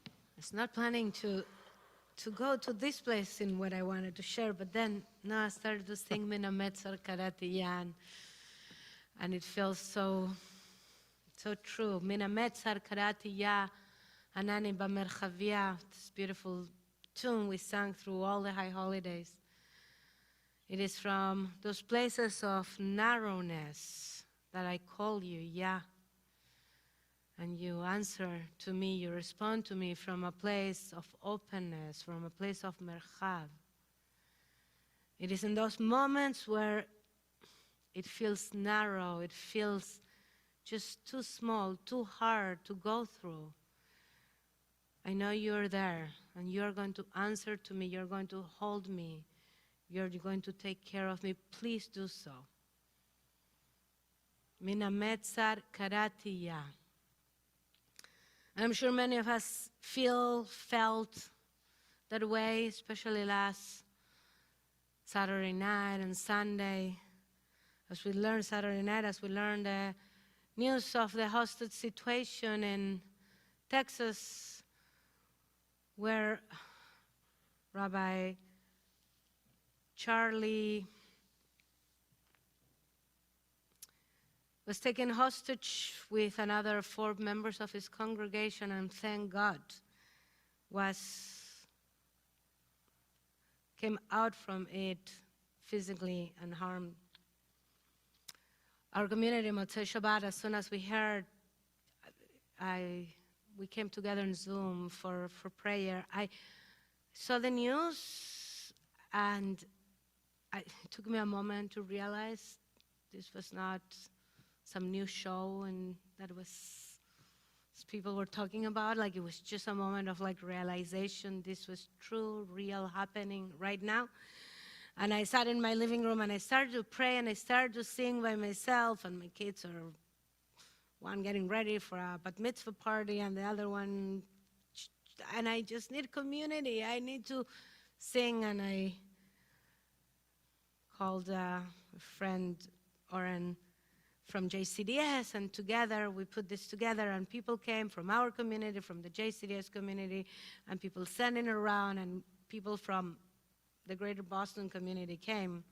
I was not planning to go to this place in what I wanted to share, but then now I started to sing Mina Metzar Karati Yan, and it feels so true. Mina Metzar Karati Ya Anani Bamerchavia, this beautiful tune we sang through all the high holidays. It is from those places of narrowness that I call you, Ya. And you answer to me, you respond to me from a place of openness, from a place of merchav. It is in those moments where it feels narrow, it feels just too small, too hard to go through. I know you're there, and you're going to answer to me, you're going to hold me, you're going to take care of me. Please do so. Mina metzar karati ya. I'm sure many of us felt that way, especially last Saturday night and Sunday. As we learned Saturday night, as we learned the news of the hostage situation in Texas, where Rabbi Charlie was taken hostage with another 4 members of his congregation, and thank God came out from it physically unharmed. Our community, Motzei Shabbat, as soon as we heard, we came together in Zoom for prayer. I saw the news, and it took me a moment to realize this was not some new show and that was people were talking about. Like, it was just a moment of realization. This was true, real, happening right now. And I sat in my living room and I started to pray and I started to sing by myself, and my kids are one getting ready for a bat mitzvah party and the other one, and I just need community. I need to sing. And I called a friend, Oren, from JCDS, and together we put this together, and people came from our community, from the JCDS community, and people sending around, and people from the greater Boston community came.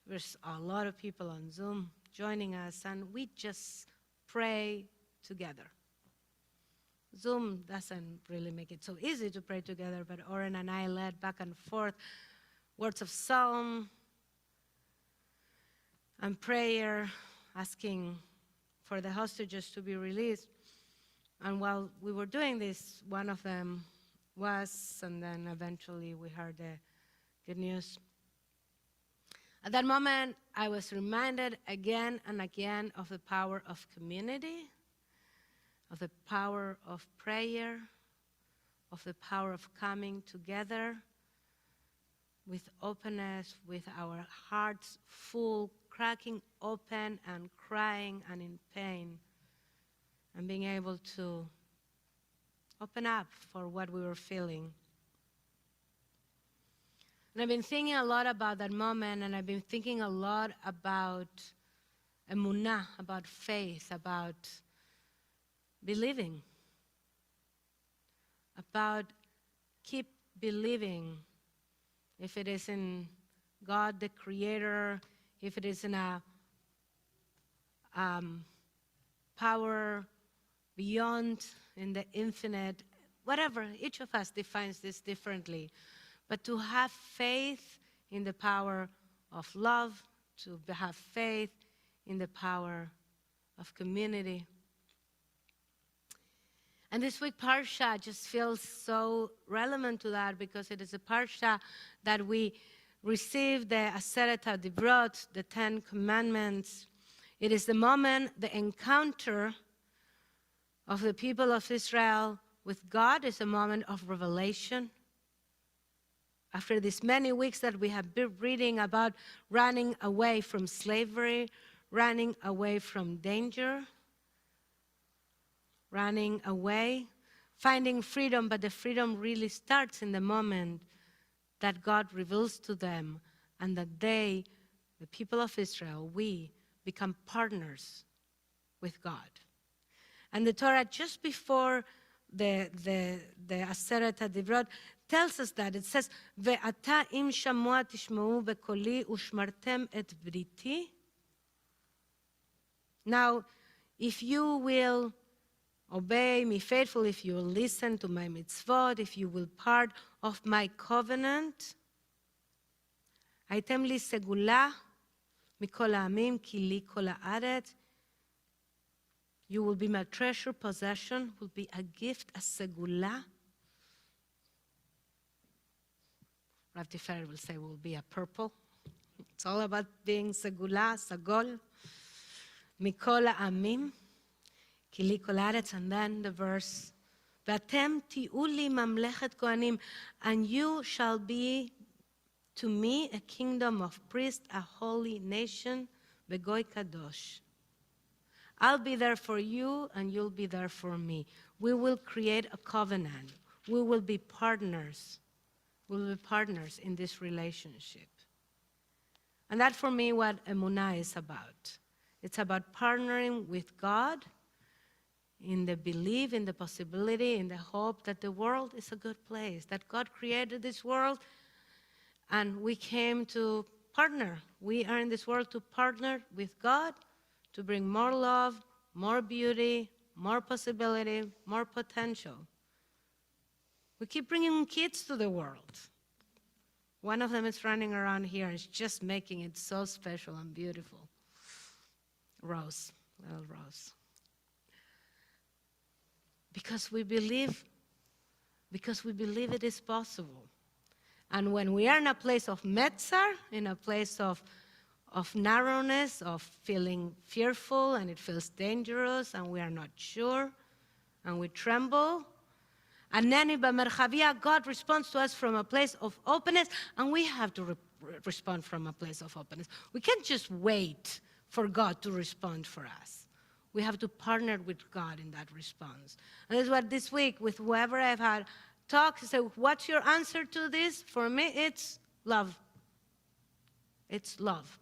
There's a lot of people on Zoom joining us, and we just pray together. Zoom doesn't really make it so easy to pray together, but Oren and I led back and forth words of psalm and prayer, asking for the hostages to be released. And while we were doing this, one of them was, and then eventually we heard the good news. At that moment, I was reminded again and again of the power of community, of the power of prayer, of the power of coming together. with openness, with our hearts full, cracking open and crying and in pain, and being able to open up for what we were feeling. And I've been thinking a lot about that moment, and I've been thinking a lot about emunah, about faith, about believing, about keep believing. If it is in God, the Creator, if it is in a power beyond, in the infinite, whatever, each of us defines this differently. But to have faith in the power of love, to have faith in the power of community. And this week, Parshat just feels so relevant to that because it is a Parshat that we receive the Aseret HaDibrot, the 10 Commandments. It is the moment, the encounter of the people of Israel with God is a moment of revelation. After these many weeks that we have been reading about running away from slavery, running away from danger, running away, finding freedom, but the freedom really starts in the moment that God reveals to them and that they, the people of Israel, we become partners with God. And the Torah, just before the Aseret HaDibrot, tells us that. It says, "Ve'ata im shamua tishma'u beqoli ushmartem et briti." Now, if you will obey me faithfully, if you will listen to my mitzvot, if you will part of my covenant, הייתם לי סגולה מכל העמים, כי לי כל הארץ. You will be my treasure possession, will be a gift, a segula. Rav Tiferet will say will be a purple. It's all about being segula, sagol. מכל העמים. כי לי כל הארץ, and then the verse, ואתם תהיו לי ממלכת כהנים, and you shall be to me a kingdom of priests, a holy nation, בגוי קדוש. I'll be there for you, and you'll be there for me. We will create a covenant. We will be partners. We will be partners in this relationship. And that, for me, what emunah is about. It's about partnering with God in the belief, in the possibility, in the hope that the world is a good place, that God created this world, and we came to partner. We are in this world to partner with God to bring more love, more beauty, more possibility, more potential. We keep bringing kids to the world. One of them is running around here and is just making it so special and beautiful. Rose, little Rose. Because we believe it is possible. And when we are in a place of metzar, in a place of narrowness, of feeling fearful, and it feels dangerous, and we are not sure, and we tremble, and then in Merchavia, God responds to us from a place of openness, and we have to respond from a place of openness. We can't just wait for God to respond for us. We have to partner with God in that response. And that's what this week, with whoever I've had talk, say, what's your answer to this? For me, it's love. It's love.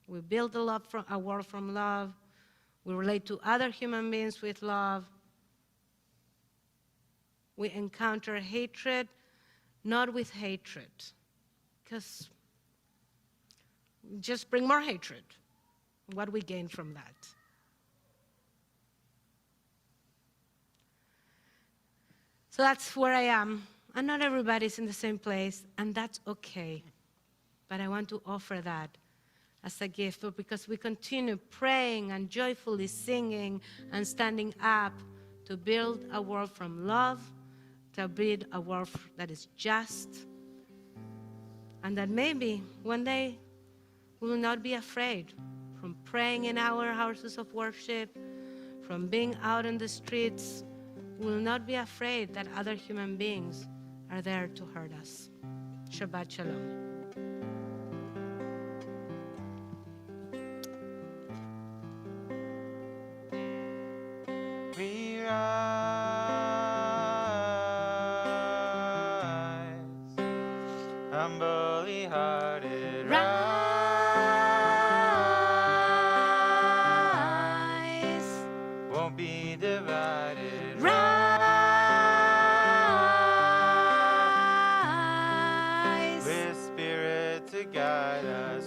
We build a world from love. We relate to other human beings with love. We encounter hatred, not with hatred, because we just bring more hatred. What do we gain from that? So that's where I am. And not everybody's in the same place, and that's okay. But I want to offer that as a gift, because we continue praying and joyfully singing and standing up to build a world from love, to build a world that is just, and that maybe one day we will not be afraid from praying in our houses of worship, from being out in the streets. We will not be afraid that other human beings are there to hurt us. Shabbat Shalom. We rise, humbly hearted, Rise, won't be divided. rise, With Spirit to guide us.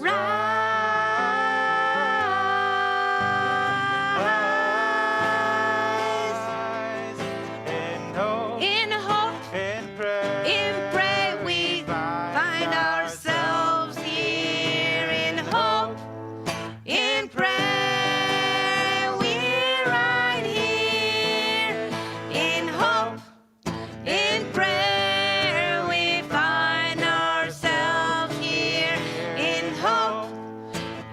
rise. In hope, In hope, in prayer, in prayer we find ourselves here. In hope, in prayer we're right here. In hope, in prayer we find ourselves here. In hope,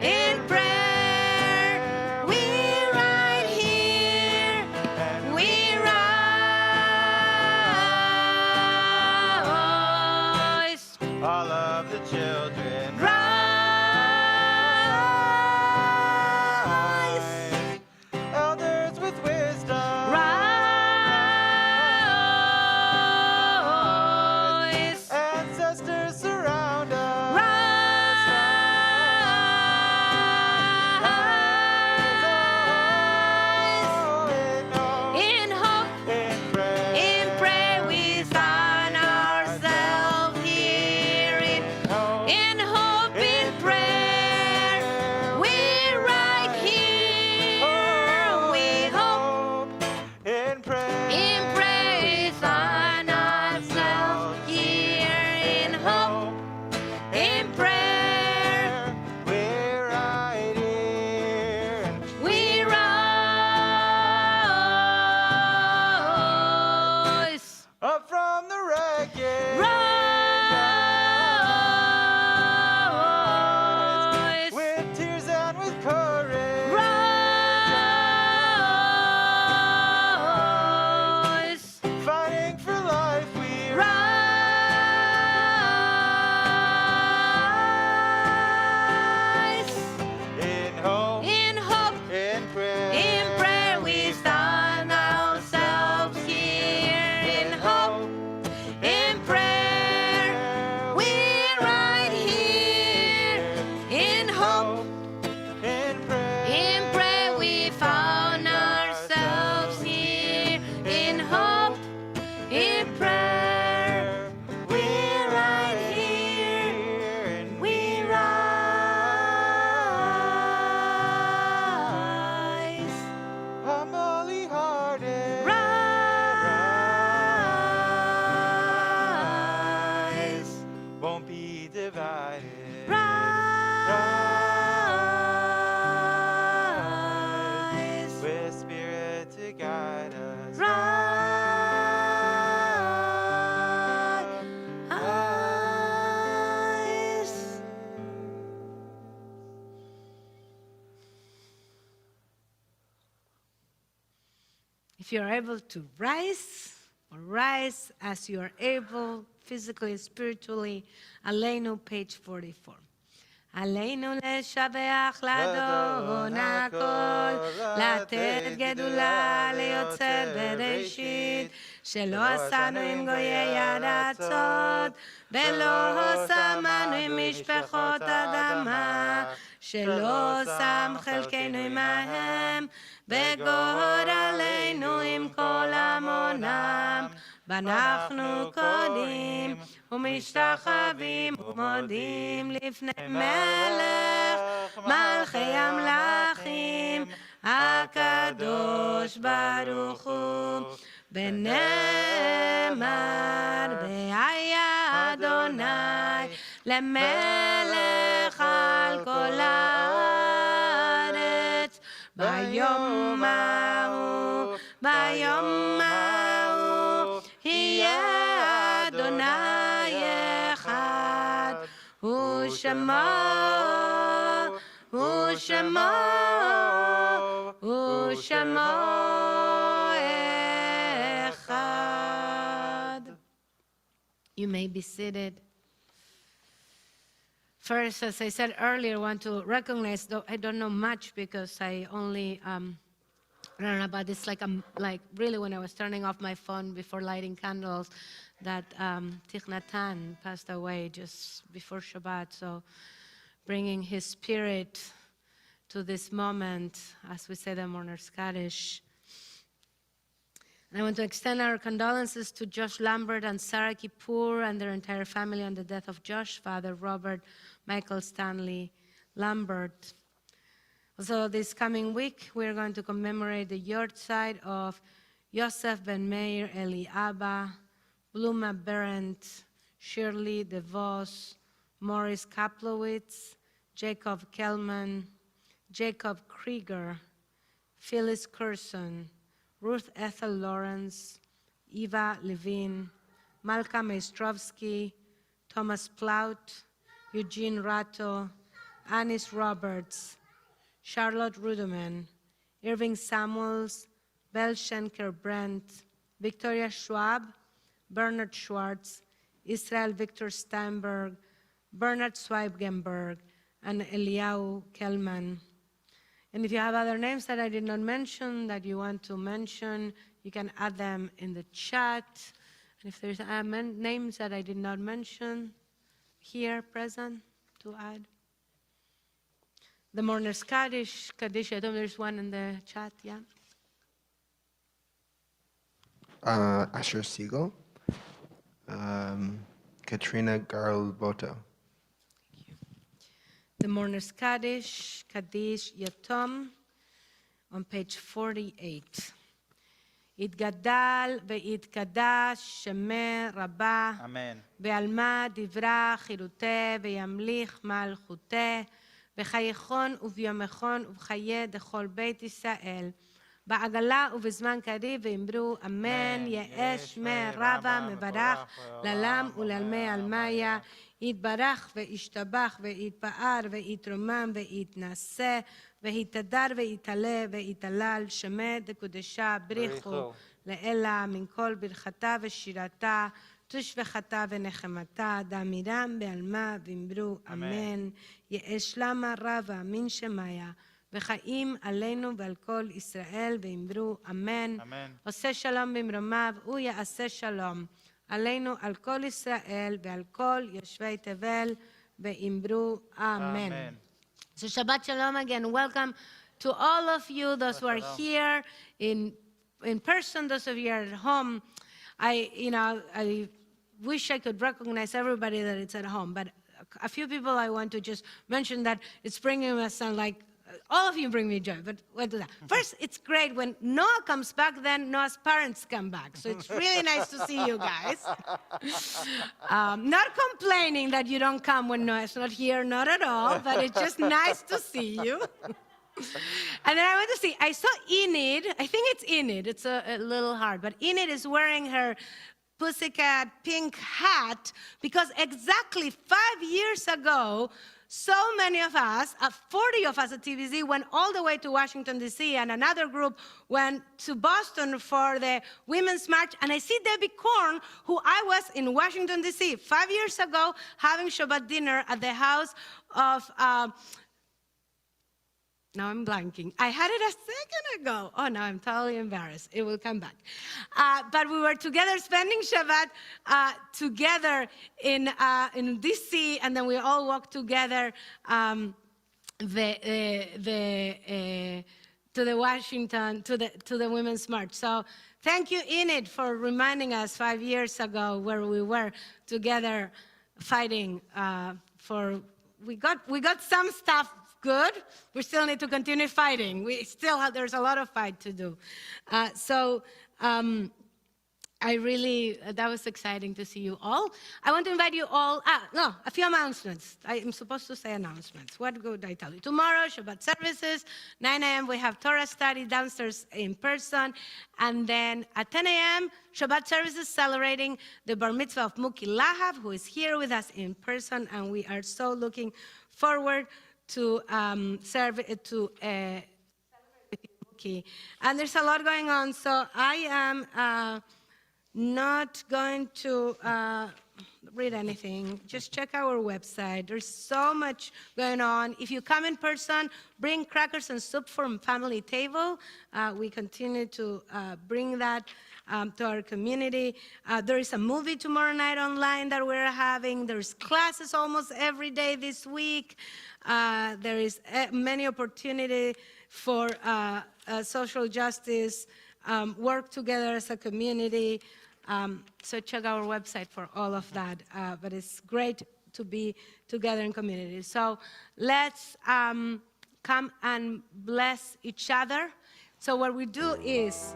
in prayer we're right here. We rise. all of the children. Rise. Elders with wisdom. Rise. Ancestors surround us. Rise. In hope, In prayer, in prayer we find ourselves here. In hope, in prayer we're right here. We hope. in prayer, In praise on ourselves here. In hope, in prayer, we're right here. we rise. Up from the wreckage. Rise. With tears and with courage. Rise. Fighting for life we Rise. in hope, In hope, in prayer. in prayer we stand ourselves here. In hope, in prayer we're right here. In hope, In prayer. in prayer we found ourselves here. In hope, in prayer we're right here. and We rise. humbly hearted. Rise. Won't be divided. Rise. With Spirit to guide us. Rise. If you're able to rise, or rise as you are able, physically, spiritually, Aleinu, page 44. עלינו לשבח לאדון הכל, לתת גדולה ליוצר בראשית, שלא עשנו עם גויי ארצות, ולא שמנו עם משפחות אדמה, שלא שם חלקנו עמהם, וגורלנו עם כל עמונם. ואנחנו קודים ומשתחווים ומודים לפני מלך מלכי המלכים הקדוש ברוך הוא, ונאמר והיה אדוני למלך על כל הארץ. ביום ההוא, ביום ההוא, יהיה אדוני אחד, ושמו, ושמו, ושמו אחד. You may be seated. First, as I said earlier, I want to recognize, though I don't know much because I only learned about this like really when I was turning off my phone before lighting candles, that Thich Nhat Hanh passed away just before Shabbat. So bringing his spirit to this moment, as we say the mourner's Kaddish. And I want to extend our condolences to Josh Lambert and Sarah Kippur and their entire family on the death of Josh's father, Robert Michael Stanley Lambert. Also, this coming week, we're going to commemorate the yahrzeit of Yosef Ben Meir Eli Abba, Bluma Berendt, Shirley DeVos, Morris Kaplowitz, Jacob Kellman, Jacob Krieger, Phyllis Curson, Ruth Ethel Lawrence, Eva Levine, Malka Maestrovsky, Thomas Plaut, Eugene Ratto, Anis Roberts, Charlotte Ruderman, Irving Samuels, Bell Schenker Brent, Victoria Schwab, Bernard Schwartz, Israel Victor Steinberg, Bernard Schweigenberg, and Eliyahu Kellman. And if you have other names that I did not mention that you want to mention, you can add them in the chat. And if there's names that I did not mention here present to add. The mourner's Kaddish, I don't know, there's one in the chat, yeah. Asher Siegel, Katrina Garlboto. The mourner's Kaddish, Yatom, on page 48. יתגדל ויתקדש שמי רבה, Amen. בעלמא דברה חירותי וימליך מלכותי, בחייכון וביומכון ובחיי דכל בית ישראל, בעגלה ובזמן קריב ואמרו אמן, יאה שמי רבה מברך לעלם ולעלמי עלמיה, יתברך וישתבח ויתפאר ויתרומם ויתנשא ויתהדר ויתעלה ויתהלל שמי דקודשה בריחו לאלה מן כל ברכתה ושירתה תושבחתה ונחמתה דאמירם בעלמה ואמרו אמן, יהא שלמה רבה מן שמיה וחיים עלינו ועל כל ישראל ואמרו אמן. עושה שלום במרומיו הוא יעשה שלום עלינו על כל ישראל ועל כל יושבי תבל ואמרו אמן. So Shabbat Shalom again. Welcome to all of you, those who are here in person, those of you are at home. I wish I could recognize everybody that it's at home, but a few people I want to just mention that it's bringing us some, like, all of you bring me joy, but we'll do that. First, it's great when Noah comes back, then Noah's parents come back. So it's really nice to see you guys. Not complaining that you don't come when Noah's not here, not at all, but it's just nice to see you. And then I went to see, I saw Enid, I think it's Enid, it's a little hard, but Enid is wearing her pussycat pink hat because exactly 5 years ago, so many of us, 40 of us at TVZ, went all the way to Washington, D.C., and another group went to Boston for the Women's March. And I see Debbie Korn, who I was in Washington, D.C. 5 years ago having Shabbat dinner at the house of, now I'm blanking. I had it a second ago. Oh, now I'm totally embarrassed. It will come back. But we were together spending Shabbat together in D.C., and then we all walked together to the Washington, to the Women's March. So thank you, Enid, for reminding us 5 years ago where we were together fighting for. We got some stuff good. We still need to continue fighting. There's a lot of fight to do. That was exciting to see you all. I want to invite you all, a few announcements. I'm supposed to say announcements. What could I tell you? Tomorrow, Shabbat services, 9 a.m. we have Torah study downstairs in person. And then at 10 a.m., Shabbat services celebrating the bar mitzvah of Muki Lahab, who is here with us in person. And we are so looking forward to celebrate Muki. And there's a lot going on, so I am not going to read anything. Just check our website. There's so much going on. If you come in person, bring crackers and soup from family table. We continue to bring that to our community. There is a movie tomorrow night online that we're having. There's classes almost every day this week. There is many opportunity for social justice, work together as a community. So check our website for all of that. But it's great to be together in community. So let's come and bless each other. So what we do is,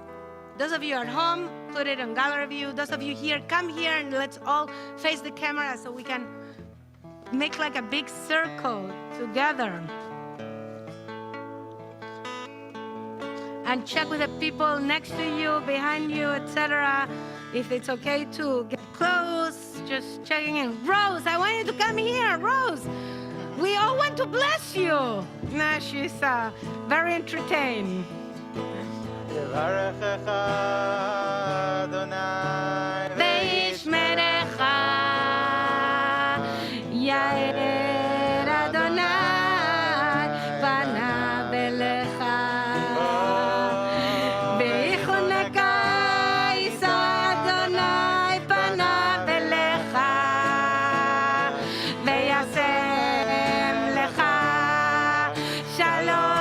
those of you at home, put it on gallery view. Those of you here, come here and let's all face the camera so we can make like a big circle together. And check with the people next to you, behind you, etc. If it's okay to get close, just checking in. Rose, I want you to come here. Rose, we all want to bless you. No, she's very entertained. וישמרך יאר אדוני פניו אליך ויחונקה יישא אדוני פניו אליך וישם לך שלום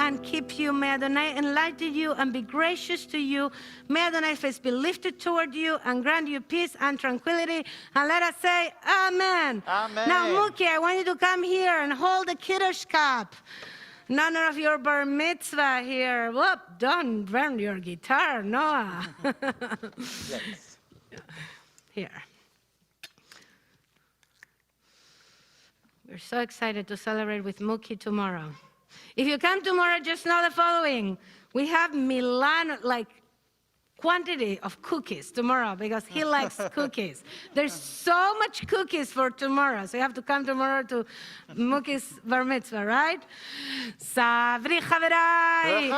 and keep you. May Adonai enlighten you and be gracious to you. May Adonai's face be lifted toward you and grant you peace and tranquility. And let us say, Amen. Amen. Now, Muki, I want you to come here and hold the Kiddush cup. In honor of your bar mitzvah here. Whoop, don't burn your guitar, Noah. Yes. Here. We're so excited to celebrate with Muki tomorrow. If you come tomorrow, just know the following. We have Milan, like quantity of cookies tomorrow because he likes cookies. There's so much cookies for tomorrow. So you have to come tomorrow to Muki's bar mitzvah, right? Savri chaverai.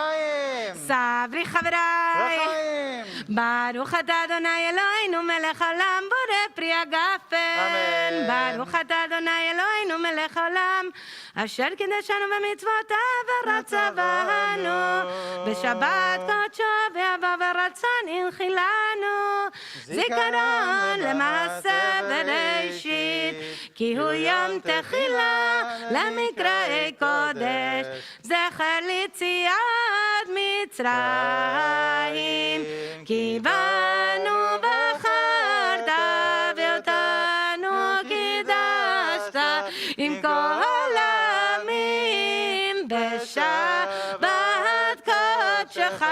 Savri chaverai. Baruch atah Adonai Eloheinu melech haolam borei pri hagafen. Baruch atah Adonai Eloheinu melech haolam asher kideshanu b'mitzvotav v'ratza banu b'shabbat kodsho v'ahava v'ratza הנחילנו זיכרון למעשה בראשית כי הוא יום תחילה למקראי קודש זכר ליציאת מצרים כי בנו בחרת ואותנו קידשת עם כל העמים בשבת קודשך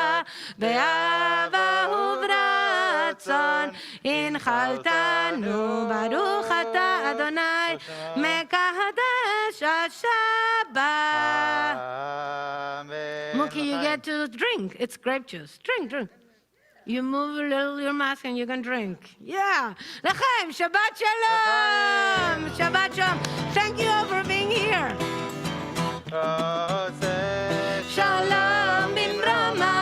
באהבה וברצון הנחלתנו ברוך אתה אדוני מקדש השבת. Muki, you get to drink. It's grape juice. Drink, drink. You move a little your mouth and you can drink. Yeah. L'chaim, Shabbat Shalom. Shabbat Shalom. Thank you all for being here. Shalom bimroma.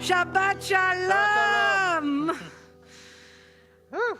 Shabbat shalom. Woo.